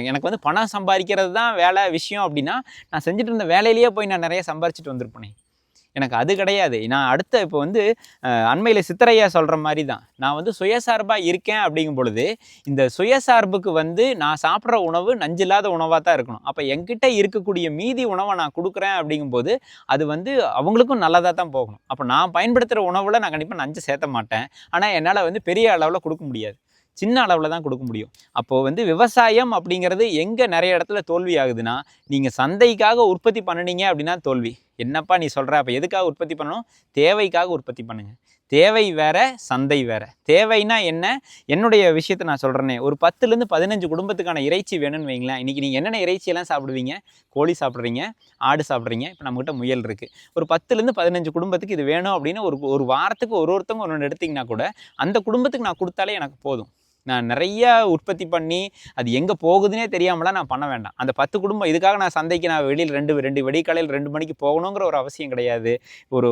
எனக்கு வந்து பணம் சம்பாதிக்கிறது தான் வேலை விஷயம் அப்படின்னா நான் செஞ்சுட்டு இருந்த வேலையிலேயே போய் நான் நிறைய சம்பாரிச்சிட்டு வந்திருப்பேனே. எனக்கு அது கிடையாது. நான் அடுத்த இப்போ வந்து அண்மையில் சித்தரையா சொல்கிற மாதிரி தான் நான் வந்து சுயசார்பாக இருக்கேன் அப்படிங்கும் பொழுது இந்த சுயசார்புக்கு வந்து நான் சாப்பிட்ற உணவு நஞ்சில்லாத உணவாக தான் இருக்கணும். அப்போ என்கிட்ட இருக்கக்கூடிய மீதி உணவை நான் கொடுக்குறேன் அப்படிங்கும்போது அது வந்து அவங்களுக்கும் நல்லதாக தான் போகணும். அப்போ நான் பயன்படுத்துகிற உணவில் நான் கண்டிப்பாக நஞ்சு சேர்த்த மாட்டேன். ஆனால் என்னால் வந்து பெரிய அளவில் கொடுக்க முடியாது, சின்ன அளவில் தான் கொடுக்க முடியும். அப்போது வந்து விவசாயம் அப்படிங்கிறது எங்கே நிறைய இடத்துல தோல்வி ஆகுதுன்னா, நீங்கள் சந்தைக்காக உற்பத்தி பண்ணினீங்க அப்படின்னா தோல்வி. என்னப்பா நீ சொல்கிற, அப்போ எதுக்காக உற்பத்தி பண்ணணும்? தேவைக்காக உற்பத்தி பண்ணுங்கள். தேவை வேறு, சந்தை வேறு. தேவைன்னா என்ன? என்னுடைய விஷயத்தை நான் சொல்கிறேனே, ஒரு 10லேருந்து 15 குடும்பத்துக்கான இறைச்சி வேணும்னு வைங்களேன். இன்றைக்கி நீங்கள் என்னென்ன இறைச்சியெல்லாம் சாப்பிடுவீங்க? கோழி சாப்பிட்றீங்க, ஆடு சாப்பிட்றீங்க, இப்போ நம்மகிட்ட முயல் இருக்குது. ஒரு 10லேருந்து 15 குடும்பத்துக்கு இது வேணும் அப்படின்னு ஒரு வாரத்துக்கு ஒருத்தவங்க ஒன்று எடுத்திங்கன்னா கூட அந்த குடும்பத்துக்கு நான் கொடுத்தாலே எனக்கு போதும். நான் நிறைய உற்பத்தி பண்ணி அது எங்கே போகுதுன்னே தெரியாமலாம் நான் பண்ண வேண்டாம். அந்த 10 குடும்பம் இதுக்காக நான் சந்தைக்கு நான் வெளியில் 2 வெடிக்காலையில் 2 மணிக்கு போகணுங்கிற ஒரு அவசியம் கிடையாது. ஒரு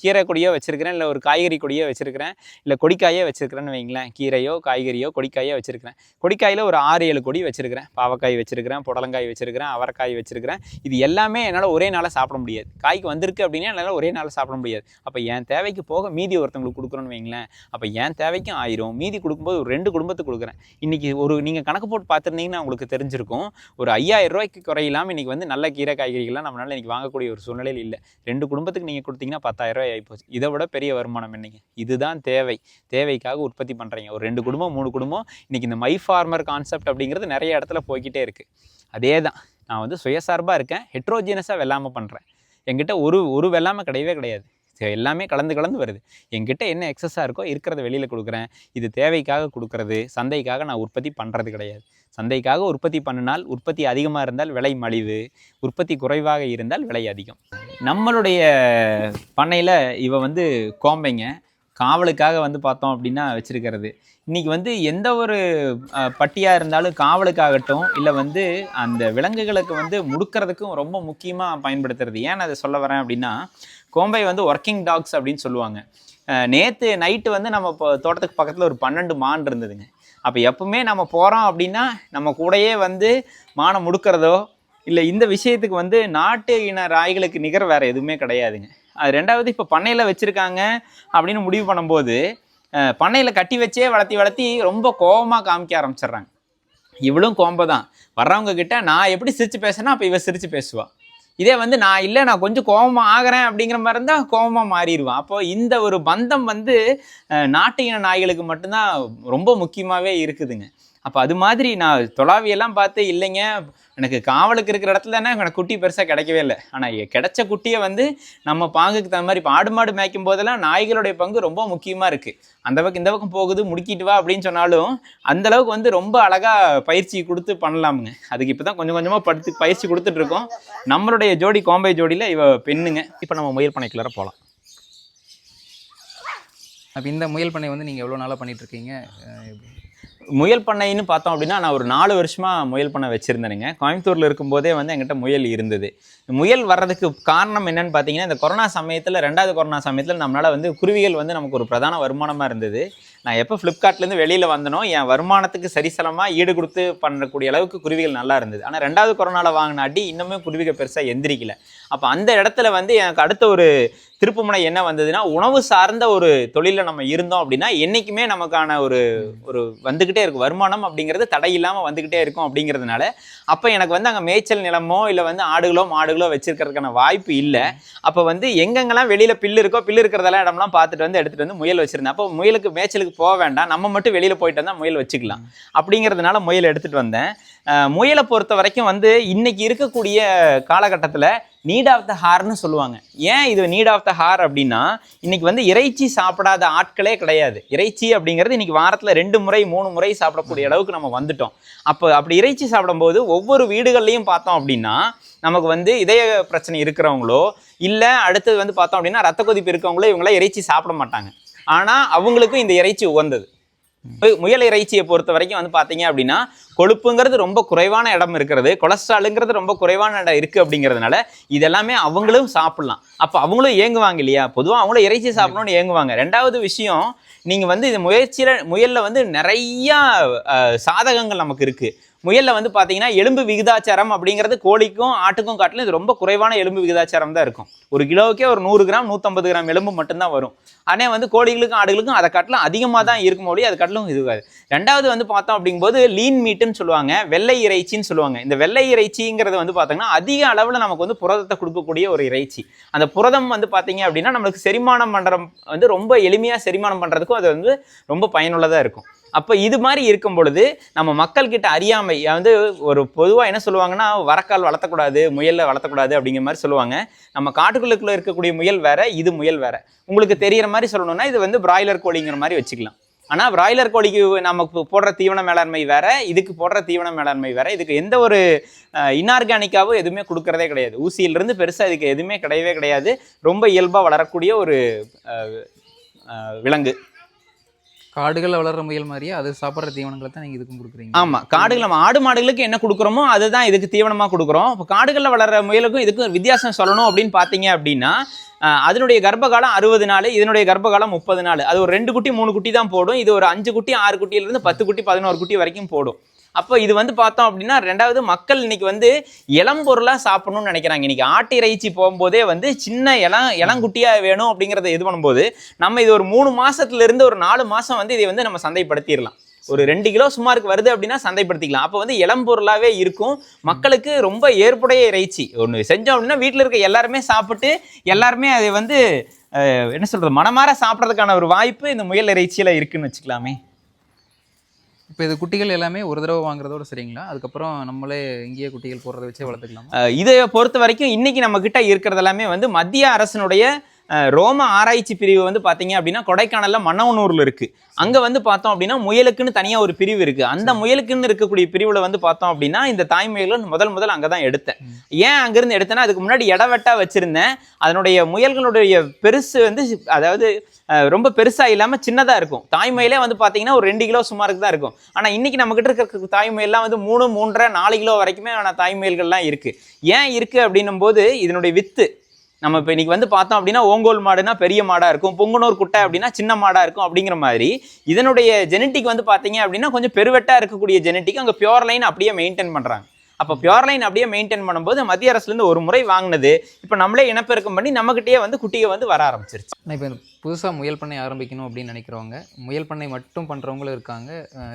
கீரை கொடியோ வச்சுருக்கிறேன், இல்லை ஒரு காய்கறி கொடியோ வச்சுருக்கிறேன், இல்லை கொடிக்காயோ வச்சுருக்கிறேன்னு வைங்களேன். கீரையோ காய்கறியோ கொடிக்காயோ வச்சுருக்கிறேன். கொடிக்காயில் ஒரு 6-7 கொடி வச்சுருக்கிறேன். பாவக்காய் வச்சுருக்கிறேன், புடலங்காய் வச்சுருக்கிறேன், அவரைக்காய் வச்சுருக்கிறேன். இது எல்லாமே என்னால் ஒரே நாளாக சாப்பிட முடியாது. காய்க்கு வந்திருக்கு அப்படின்னா என்னால் ஒரே நாளில் சாப்பிட முடியாது. அப்போ என் தேவைக்கு போக மீதி ஒருத்தவங்களுக்கு கொடுக்குறோன்னு வைங்களேன். அப்போ என் தேவைக்கும் ஆயிரும். மீதி கொடுக்கும்போது ஒரு 2 குடும்பத்துக்கு குடும்பத்துக்கு கொடுக்குறேன். இன்றைக்கி நீங்கள் கணக்கு போட்டு பார்த்துருந்தீங்கன்னா உங்களுக்கு தெரிஞ்சிருக்கும். ஒரு 5000 ரூபாய்க்கு குறையில்லாமல் இன்றைக்கி வந்து நல்ல கீரை காய்கறிகள்லாம் நம்மளால் இன்றைக்கி வாங்கக்கூடிய ஒரு சூழ்நிலையில் இல்லை. 2 குடும்பத்துக்கு நீங்கள் கொடுத்தீங்கன்னா 10,000 ரூபாய் ஆகிப்போச்சு. இதை விட பெரிய வருமானம் என்னங்க? இதுதான் தேவைக்காக உற்பத்தி பண்ணுறீங்க. ஒரு 2 குடும்பம் 3 குடும்பம் இன்றைக்கி இந்த மை ஃபார்மர் கான்செப்ட் அப்படிங்கிறது நிறைய இடத்துல போய்கிட்டே இருக்குது. அதே தான் நான் வந்து சுயசார்பாக இருக்கேன், ஹெட்ரோஜினஸாக வெள்ளாமை பண்ணுறேன். என்கிட்ட ஒரு வெள்ளாமை கிடையவே கிடையாது, எல்லாமே கலந்து வருது. என்கிட்ட என்ன எக்ஸஸாக இருக்கோ இருக்கிறத வெளியில் கொடுக்குறேன். இது தேவைக்காக கொடுக்குறது, சந்தைக்காக நான் உற்பத்தி பண்ணுறது கிடையாது. சந்தைக்காக உற்பத்தி பண்ணினால் உற்பத்தி அதிகமாக இருந்தால் விலை மலிவு, உற்பத்தி குறைவாக இருந்தால் விலை அதிகம். நம்மளுடைய பண்ணையில் இவ வந்து கோம்பைங்க, காவலுக்காக வந்து பார்த்தோம் அப்படின்னா வச்சுருக்கிறது. இன்றைக்கி வந்து எந்த ஒரு பட்டியாக இருந்தாலும் காவலுக்காகட்டும் இல்லை வந்து அந்த விலங்குகளுக்கு வந்து முடுக்கிறதுக்கும் ரொம்ப முக்கியமாக பயன்படுத்துறது. ஏன் நான் அதை சொல்ல வரேன் அப்படின்னா, கோம்பை வந்து ஒர்க்கிங் டாக்ஸ் அப்படின்னு சொல்லுவாங்க. நேற்று நைட்டு வந்து நம்ம இப்போ தோட்டத்துக்கு பக்கத்தில் ஒரு 12 மான் இருந்ததுங்க. அப்போ எப்பவுமே நம்ம போகிறோம் அப்படின்னா நம்ம கூடயே வந்து மானை முடுக்கிறதோ இல்லை இந்த விஷயத்துக்கு வந்து நாட்டு இன ராய்களுக்கு நிகர் வேறு எதுவுமே கிடையாதுங்க. அது ரெண்டாவது, இப்போ பண்ணையில் வச்சுருக்காங்க அப்படின்னு முடிவு பண்ணும்போது பண்ணையில் கட்டி வச்சே வளர்த்தி ரொம்ப கோபமாக காமிக்க ஆரம்பிச்சிடுறாங்க. இவளும் கோம்பை தான். வர்றவங்க கிட்ட நான் எப்படி சிரித்து பேசுனா அப்போ இவ சிரித்து பேசுவாள். இதே வந்து நான் கொஞ்சம் கோபமாக ஆகிறேன் அப்படிங்கிற மாதிரி இருந்தால் கோபமாக மாறிடுவான். அப்போ இந்த ஒரு பந்தம் வந்து நாட்டு இன நாய்களுக்கு மட்டும்தான் ரொம்ப முக்கியமாகவே இருக்குதுங்க. அப்போ அது மாதிரி நான் தொலாவியெல்லாம் பார்த்து இல்லைங்க, எனக்கு காவலுக்கு இருக்கிற இடத்துல தானே எனக்கு குட்டி பெருசாக கிடைக்கவே இல்லை. ஆனால் கிடைச்ச குட்டியை வந்து நம்ம பாங்குக்கு தகுந்த மாதிரி இப்போ ஆடு மாடு மேய்க்கும் போதெல்லாம் நாய்களுடைய பங்கு ரொம்ப முக்கியமாக இருக்குது. அந்த பக்கம் இந்த பக்கம் போகுது, முடுக்கிட்டு வா அப்படின்னு சொன்னாலும் அந்தளவுக்கு வந்து ரொம்ப அழகாக பயிற்சி கொடுத்து பண்ணலாமுங்க. அதுக்கு இப்போ தான் கொஞ்சம் கொஞ்சமாக பயிற்சி கொடுத்துட்ருக்கோம். நம்மளுடைய ஜோடி கோம்பை ஜோடியில் இவ பெண்ணுங்க. இப்போ நம்ம முயல் பண்ணைக்குள்ளார போகலாம். அப்போ இந்த முயல் பண்ணை வந்து நீங்கள் எவ்வளோ நாளாக பண்ணிகிட்ருக்கீங்க? முயல் பண்ணைன்னு பார்த்தோம் அப்படின்னா நான் ஒரு 4 வருஷமாக முயல் பண்ணை வச்சுருந்தேனுங்க. கோயம்புத்தூரில் இருக்கும்போதே வந்து என்கிட்ட முயல் இருந்தது. முயல் வர்றதுக்கு காரணம் என்னென்னு பார்த்தீங்கன்னா, இந்த கொரோனா சமயத்தில் 2வது கொரோனா சமயத்தில் நம்மளால் வந்து குருவிகள் வந்து நமக்கு ஒரு பிரதான வருமானமாக இருந்தது. நான் எப்போ ஃப்ளிப்கார்ட்லேருந்து வெளியில் வந்தனோ என் வருமானத்துக்கு சரிசலமாக ஈடு கொடுத்து பண்ணக்கூடிய அளவுக்கு குருவிகள் நல்லா இருந்தது. ஆனால் 2வது கொரோனாவில் வாங்கின அடி இன்னுமே குருவிகள் பெருசாக எந்திரிக்கல. அப்போ அந்த இடத்துல வந்து எனக்கு அடுத்த ஒரு திருப்புமுனை என்ன வந்ததுன்னா, உணவு சார்ந்த ஒரு தொழிலில் நம்ம இருந்தோம் அப்படின்னா என்றைக்குமே நமக்கான ஒரு வந்துக்கிட்டே இருக்கும் வருமானம் அப்படிங்கிறது தடையில்லாமல் வந்துக்கிட்டே இருக்கும். அப்படிங்கிறதுனால அப்போ எனக்கு வந்து அங்கே மேய்ச்சல் நிலமோ இல்லை வந்து ஆடுகளோ மாடுகளோ வச்சிருக்கிறதுக்கான வாய்ப்பு இல்லை. அப்போ வந்து எங்கெங்கெல்லாம் வெளியில் பில்லு இருக்கோ, பில்லு இருக்கிறதெல்லாம் இடம்லாம் பார்த்துட்டு வந்து எடுத்துகிட்டு வந்து முயல் வச்சுருந்தேன். அப்போ முயலுக்கு மேய்ச்சலுக்கு போக வேண்டாம், நம்ம மட்டும் வெளியில் போயிட்டு வந்தால் முயல் வச்சுக்கலாம் அப்படிங்கிறதுனால முயல் எடுத்துகிட்டு வந்தேன். முயலை பொறுத்த வரைக்கும் வந்து இன்னைக்கு இருக்கக்கூடிய காலகட்டத்தில் நீட் ஆஃப் த ஹார்னு சொல்லுவாங்க. ஏன் இது நீட் ஆஃப் த ஹார் அப்படின்னா, இன்னைக்கு வந்து இறைச்சி சாப்பிடாத ஆட்களே கிடையாது. இறைச்சி அப்படிங்கிறது இன்னைக்கு வாரத்தில் 2 முறை 3 முறை சாப்பிடக்கூடிய அளவுக்கு நம்ம வந்துட்டோம். அப்படி இறைச்சி சாப்பிடும்போது ஒவ்வொரு வீடுகள்லையும் பார்த்தோம் அப்படின்னா நமக்கு வந்து இதய பிரச்சனை இருக்கிறவங்களோ இல்லை அடுத்தது வந்து பார்த்தோம் அப்படின்னா ரத்த கொதிப்பு இருக்கவங்களோ இவங்களாம் இறைச்சி சாப்பிட மாட்டாங்க. ஆனால் அவங்களுக்கும் இந்த இறைச்சி உகந்தது. முயல் இறைச்சியை பொறுத்த வரைக்கும் வந்து பார்த்தீங்க அப்படின்னா கொழுப்புங்கிறது ரொம்ப குறைவான இடம் இருக்கிறது, கொலஸ்ட்ராலுங்கிறது ரொம்ப குறைவான இடம் இருக்குது. அப்படிங்கிறதுனால இதெல்லாமே அவங்களும் சாப்பிட்லாம். அப்போ அவங்களும் ஏங்குவாங்க இல்லையா, பொதுவாக அவங்களும் இறைச்சி சாப்பிடணும்னு ஏங்குவாங்க. 2வது விஷயம், நீங்கள் வந்து இந்த முயலில் வந்து நிறையா சாதகங்கள் நமக்கு இருக்குது. முயலில் வந்து பார்த்தீங்கன்னா எலும்பு விகிதாச்சாரம் அப்படிங்கிறது கோழிக்கும் ஆட்டுக்கும் காட்டிலும் இது ரொம்ப குறைவான எலும்பு விகிதாச்சாரம் தான் இருக்கும். ஒரு கிலோவுக்கே ஒரு 100 கிராம் 150 கிராம் எலும்பு மட்டும்தான் வரும். ஆனால் வந்து கோழிகளுக்கும் ஆடுகளுக்கும் அதை காட்டிலும் அதிகமாக தான் இருக்கும் மொழி, அது காட்டிலும் இதுவாது. 2வது வந்து பார்த்தோம் அப்படிங்கும்போது லீன் மீட்டுன்னு சொல்லுவாங்க, வெள்ளை இறைச்சின்னு சொல்லுவாங்க. இந்த வெள்ளை இறைச்சிங்கிறது வந்து பார்த்தீங்கன்னா அதிக அளவில் நமக்கு வந்து புரதத்தை கொடுக்கக்கூடிய ஒரு இறைச்சி. அந்த புரதம் வந்து பார்த்தீங்க அப்படின்னா நம்மளுக்கு செரிமானம் பண்ணுற வந்து ரொம்ப எளிமையாக செரிமானம் பண்ணுறதுக்கும் அது வந்து ரொம்ப பயனுள்ளதாக இருக்கும். அப்போ இது மாதிரி இருக்கும் பொழுது நம்ம மக்கள்கிட்ட அறியாமை வந்து ஒரு பொதுவாக என்ன சொல்லுவாங்கன்னா, வரக்கால் வளர்த்தக்கூடாது, முயலில் வளர்த்தக்கூடாது அப்படிங்கிற மாதிரி சொல்லுவாங்க. நம்ம காட்டுக்குள்ளுக்குள்ளே இருக்கக்கூடிய முயல் வேற, இது முயல் வேற. உங்களுக்கு தெரிகிற மாதிரி சொல்லணும்னா இது வந்து பிராய்லர் கோழிங்கிற மாதிரி வச்சுக்கலாம். ஆனால் பிராய்லர் கோழிக்கு நமக்கு போடுற தீவன மேலாண்மை வேற, இதுக்கு போடுற தீவன மேலாண்மை வேற. இதுக்கு எந்த ஒரு இன்ஆர்கானிக்காவோ எதுவுமே கொடுக்கறதே கிடையாது. ஊசியிலிருந்து பெருசாக இதுக்கு எதுவுமே கிடையவே கிடையாது. ரொம்ப இயல்பாக வளரக்கூடிய ஒரு விலங்கு. காடுகளில் வளர்கிற முயல் மாதிரியே அது சாப்பிட்ற தீவனங்களை தான் நீங்கள் இதுக்கும் கொடுக்குறீங்க? ஆமாம், காடுகள் நம்ம ஆடு மாடுகளுக்கு என்ன கொடுக்குறோமோ அதுதான் இதுக்கு தீவனமாக கொடுக்குறோம். இப்போ காடுகளில் வளர்கிற முயலுக்கும் இதுக்கும் வித்தியாசம் சொல்லணும் அப்படின்னு பார்த்தீங்க அப்படின்னா, அதனுடைய கர்ப்பகாலம் 60 நாள், இதனுடைய கர்ப்பகாலம் 30 நாள். அது ஒரு 2 குட்டி 3 குட்டி தான் போடும். இது ஒரு 5 குட்டி 6 குட்டியிலிருந்து 10 குட்டி 11 குட்டி வரைக்கும் போடும். அப்போ இது வந்து பார்த்தோம் அப்படின்னா 2வது மக்கள் இன்னைக்கு வந்து இளம்பொருளாக சாப்பிடணும்னு நினைக்கிறாங்க. இன்னைக்கு ஆட்டு இறைச்சி போகும்போதே வந்து சின்ன இளங்குட்டியாக வேணும் அப்படிங்கிறத இது பண்ணும்போது நம்ம இது ஒரு 3 மாசத்துலேருந்து ஒரு 4 மாதம் வந்து இதை வந்து நம்ம சந்தைப்படுத்திடலாம். ஒரு 2 கிலோ சுமாருக்கு வருது அப்படின்னா சந்தைப்படுத்திக்கலாம். அப்போ வந்து இளம் பொருளாவே இருக்கும், மக்களுக்கு ரொம்ப ஏற்புடைய இறைச்சி ஒன்று செஞ்சோம் அப்படின்னா வீட்டில் இருக்க எல்லாருமே சாப்பிட்டு எல்லாருமே அதை வந்து என்ன சொல்றது மனமாற சாப்பிட்றதுக்கான ஒரு வாய்ப்பு இந்த முயல் இறைச்சியில இருக்குன்னு வச்சுக்கலாமே. இப்போ இது குட்டிகள் எல்லாமே ஒரு தடவை வாங்குறதோட சரிங்களா? அதுக்கப்புறம் நம்மளே இங்கேயே குட்டிகள் போடுறத வச்சே வளர்த்துக்கலாம். இதை பொறுத்த வரைக்கும் இன்னைக்கு நம்ம கிட்ட இருக்கிறது எல்லாமே வந்து மத்திய அரசினுடைய ரோம ஆராய்ச்சி பிரிவு வந்து பார்த்தீங்க அப்படின்னா கொடைக்கானல்ல மன்னவனூர்ல இருக்கு. அங்க வந்து பார்த்தோம் அப்படின்னா முயலுக்குன்னு தனியா ஒரு பிரிவு இருக்கு. அந்த முயலுக்குன்னு இருக்கக்கூடிய பிரிவுல வந்து பார்த்தோம் அப்படின்னா இந்த தாய் முயல்கள் முதல் அங்கதான் எடுத்தேன். ஏன் அங்கிருந்து எடுத்தேன்னா அதுக்கு முன்னாடி இடவெட்டா வச்சிருந்தேன். அதனுடைய முயல்களுடைய பெருசு வந்து அதாவது ரொம்ப பெருசா இல்லாம சின்னதா இருக்கும். தாய் முயலே வந்து பாத்தீங்கன்னா ஒரு 2 கிலோ சுமாருக்கு தான் இருக்கும். ஆனா இன்னைக்கு நம்ம கிட்ட இருக்க தாய் முயல்லாம் வந்து 3, 3.5, 4 கிலோ வரைக்குமே தாய் முயல்கள்லாம் இருக்கு. ஏன் இருக்கு அப்படின்னும் போது இதனுடைய வித்து நம்ம இப்போ இன்னைக்கு வந்து பார்த்தோம் அப்படின்னா ஓங்கோல் மாடுனா பெரிய மாடா இருக்கும், பொங்கனூர் குட்டை அப்படின்னா சின்ன மாடா இருக்கும். அப்படிங்கிற மாதிரி இதனுடைய ஜெனட்டிக் வந்து பார்த்தீங்க அப்படின்னா கொஞ்சம் பெருவெட்டா இருக்கக்கூடிய ஜெனட்டிக் அங்கே பியோர் லைன் அப்படியே மெயின்டைன் பண்றாங்க. அப்போ பியோர் லைன் அப்படியே மெயின்டைன் பண்ணும்போது மத்திய அரசுலேருந்து ஒரு முறை வாங்கினது இப்போ நம்மளே இனப்பெருக்கம் பண்ணி நம்மகிட்டயே வந்து குட்டியை வந்து வர ஆரம்பிச்சிருச்சு. இப்போ புதுசாக முயல் பண்ணை ஆரம்பிக்கணும் அப்படின்னு நினைக்கிறவங்க, முயல் பண்ணை மட்டும் பண்ணுறவங்களும் இருக்காங்க,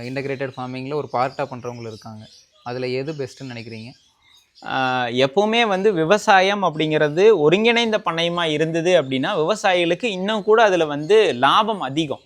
இன்டகிரேட்டட் ஃபார்மிங்கில் ஒரு பார்ட்டாக பண்ணுறவங்களும் இருக்காங்க. அதில் எது பெஸ்ட்டுன்னு நினைக்கிறீங்க? எப்போவுமே வந்து விவசாயம் அப்படிங்கிறது ஒருங்கிணைந்த பண்ணையமாக இருந்தது அப்படின்னா விவசாயிகளுக்கு இன்னும் கூட அதில் வந்து லாபம் அதிகம்.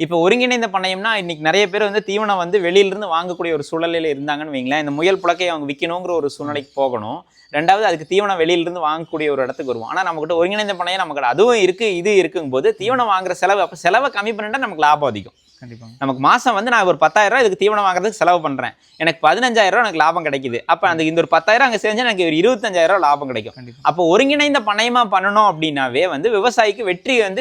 இப்போ ஒருங்கிணைந்த பண்ணையம்னா இன்னைக்கு நிறைய பேர் வந்து தீவனம் வந்து வெளியிலிருந்து வாங்கக்கூடிய ஒரு சூழ்நிலையில் இருந்தாங்கன்னு வைங்களேன். இந்த முயல் புழக்கையை அவங்க விற்கணுங்கிற ஒரு சூழ்நிலைக்கு போகணும். ரெண்டாவது அதுக்கு தீவனம் வெளியிலிருந்து வாங்கக்கூடிய ஒரு இடத்துக்கு வருவோம். ஆனால் நம்மகிட்ட ஒருங்கிணைந்த பண்ணையம் நமக்கு அதுவும் இருக்குது இது இருக்கும்போது தீவனம் வாங்குற செலவு அப்போ செலவை கம்மி பண்ணிட்டா நமக்கு லாபம் அதிகம். கண்டிப்பாக நமக்கு மாதம் வந்து நான் ஒரு 10,000 ரூபா இதுக்கு தீவனம் வாங்குறதுக்கு செலவு பண்ணுறேன், எனக்கு 15,000 ரூபா எனக்கு லாபம் கிடைக்குது. அப்போ அந்த இந்த ஒரு 10,000 அங்கே செஞ்சா எனக்கு ஒரு 25,000 ரூபா லாபம் கிடைக்கும். அப்போ ஒருங்கிணைந்த பண்ணையமாக பண்ணணும் அப்படின்னாவே வந்து விவசாயிக்கு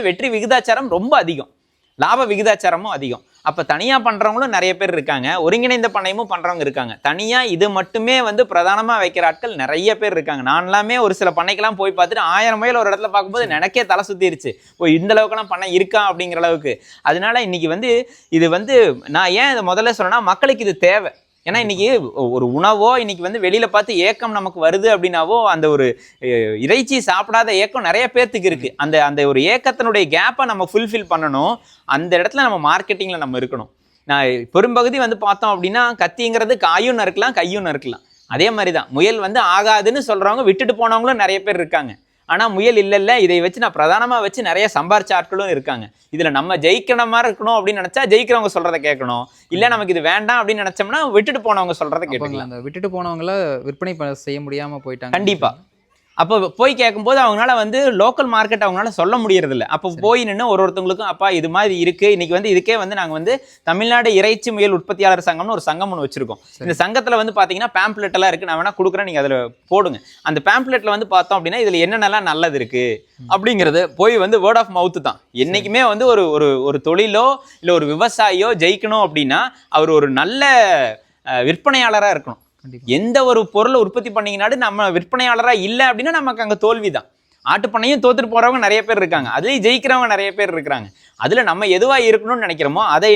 வெற்றி விகிதாச்சாரம் ரொம்ப அதிகம், லாப விகிதாச்சாரமும் அதிகம். அப்போ தனியாக பண்ணுறவங்களும் நிறைய பேர் இருக்காங்க, ஒருங்கிணைந்த பண்ணையமும் பண்ணுறவங்க இருக்காங்க. தனியாக இது மட்டுமே வந்து பிரதானமாக வைக்கிற ஆட்கள் நிறைய பேர் இருக்காங்க. நான்லாமே ஒரு சில பண்ணைக்கெல்லாம் போய் பார்த்துட்டு 1000 முயல் ஒரு இடத்துல பார்க்கும்போது எனக்கே தலை சுற்றிருச்சு, இந்த அளவுக்குலாம் பண்ணை இருக்கா அப்படிங்கிற அளவுக்கு. அதனால இன்னைக்கு வந்து இது வந்து நான் ஏன் இதை முதல்ல சொல்றேன்னா மக்களுக்கு இது தேவை. ஏன்னா இன்னைக்கு ஒரு உணவோ இன்னைக்கு வந்து வெளியில பார்த்து ஏக்கம் நமக்கு வருது அப்படின்னாவோ அந்த ஒரு இறைச்சி சாப்பிடாத ஏக்கம் நிறைய பேர்த்துக்கு இருக்கு. அந்த ஒரு ஏக்கத்தினுடைய கேப்பை நம்ம ஃபுல்ஃபில் பண்ணணும். அந்த இடத்துல நம்ம மார்க்கெட்டிங்ல நம்ம இருக்கணும். நான் பெரும்பகுதி வந்து பார்த்தோம் அப்படின்னா கத்திங்கிறது காயும் நறுக்கலாம் கையும் நறுக்கலாம். அதே மாதிரி தான் முயல் வந்து ஆகாதுன்னு சொல்றவங்க விட்டுட்டு போனவங்களும் நிறைய பேர் இருக்காங்க. ஆனால் முயல் இல்லைல்ல இதை வச்சு நான் பிரதானமாக வச்சு நிறைய சம்பாரிச்ச ஆட்களும் இருக்காங்க. இதில் நம்ம ஜெயிக்கிற மாதிரி இருக்கணும் அப்படின்னு நினச்சா ஜெயிக்கிறவங்க சொல்கிறத கேட்கணும், இல்லை நமக்கு இது வேண்டாம் அப்படின்னு நினச்சோம்னா விட்டுட்டு போனவங்க சொல்கிறத கேட்கலாம். அந்த விட்டுட்டு போனவங்கள விற்பனை செய்ய முடியாமல் போயிட்டாங்க. கண்டிப்பாக. அப்போ போய் கேட்கும்போது அவங்களால வந்து லோக்கல் மார்க்கெட் அவங்களால சொல்ல முடியறதில்ல. அப்போ போய் நின்று ஒருத்தவங்களுக்கும் அப்பா இது மாதிரி இருக்குது, இன்னைக்கு வந்து இதுக்கே வந்து நாங்கள் வந்து தமிழ்நாடு இறைச்சி முயல் உற்பத்தியாளர் சங்கம்னு ஒரு சங்கம் ஒன்று வச்சிருக்கோம். இந்த சங்கத்தில் வந்து பார்த்தீங்கன்னா பேம்ப்ளெட் எல்லாம் இருக்குது, நான் வேணா கொடுக்குறேன், நீங்கள் அதில் போடுங்க. அந்த பேம்ப்ளெட்டில் வந்து பார்த்தோம் அப்படின்னா இதில் என்னென்னலாம் நல்லது இருக்குது அப்படிங்கிறது போய் வந்து வேர்ட் ஆஃப் மவுத்து தான். என்றைக்குமே வந்து ஒரு தொழிலோ இல்லை ஒரு விவசாயியோ ஜெயிக்கணும் அப்படின்னா அவர் ஒரு நல்ல விற்பனையாளராக இருக்கணும். எந்த ஒரு பொருளை உற்பத்தி பண்ணீங்கன்னாடு நம்ம விற்பனையாளரா இல்லை அப்படின்னா நமக்கு அங்கே தோல்விதான். ஆட்டுப்பண்ணையும் தோத்துட்டு போறவங்க நிறைய பேர் இருக்காங்க, அதுலேயும் ஜெயிக்கிறவங்க நிறைய பேர் இருக்கிறாங்க. அதுல நம்ம எதுவா இருக்கணும்னு நினைக்கிறோமோ அதை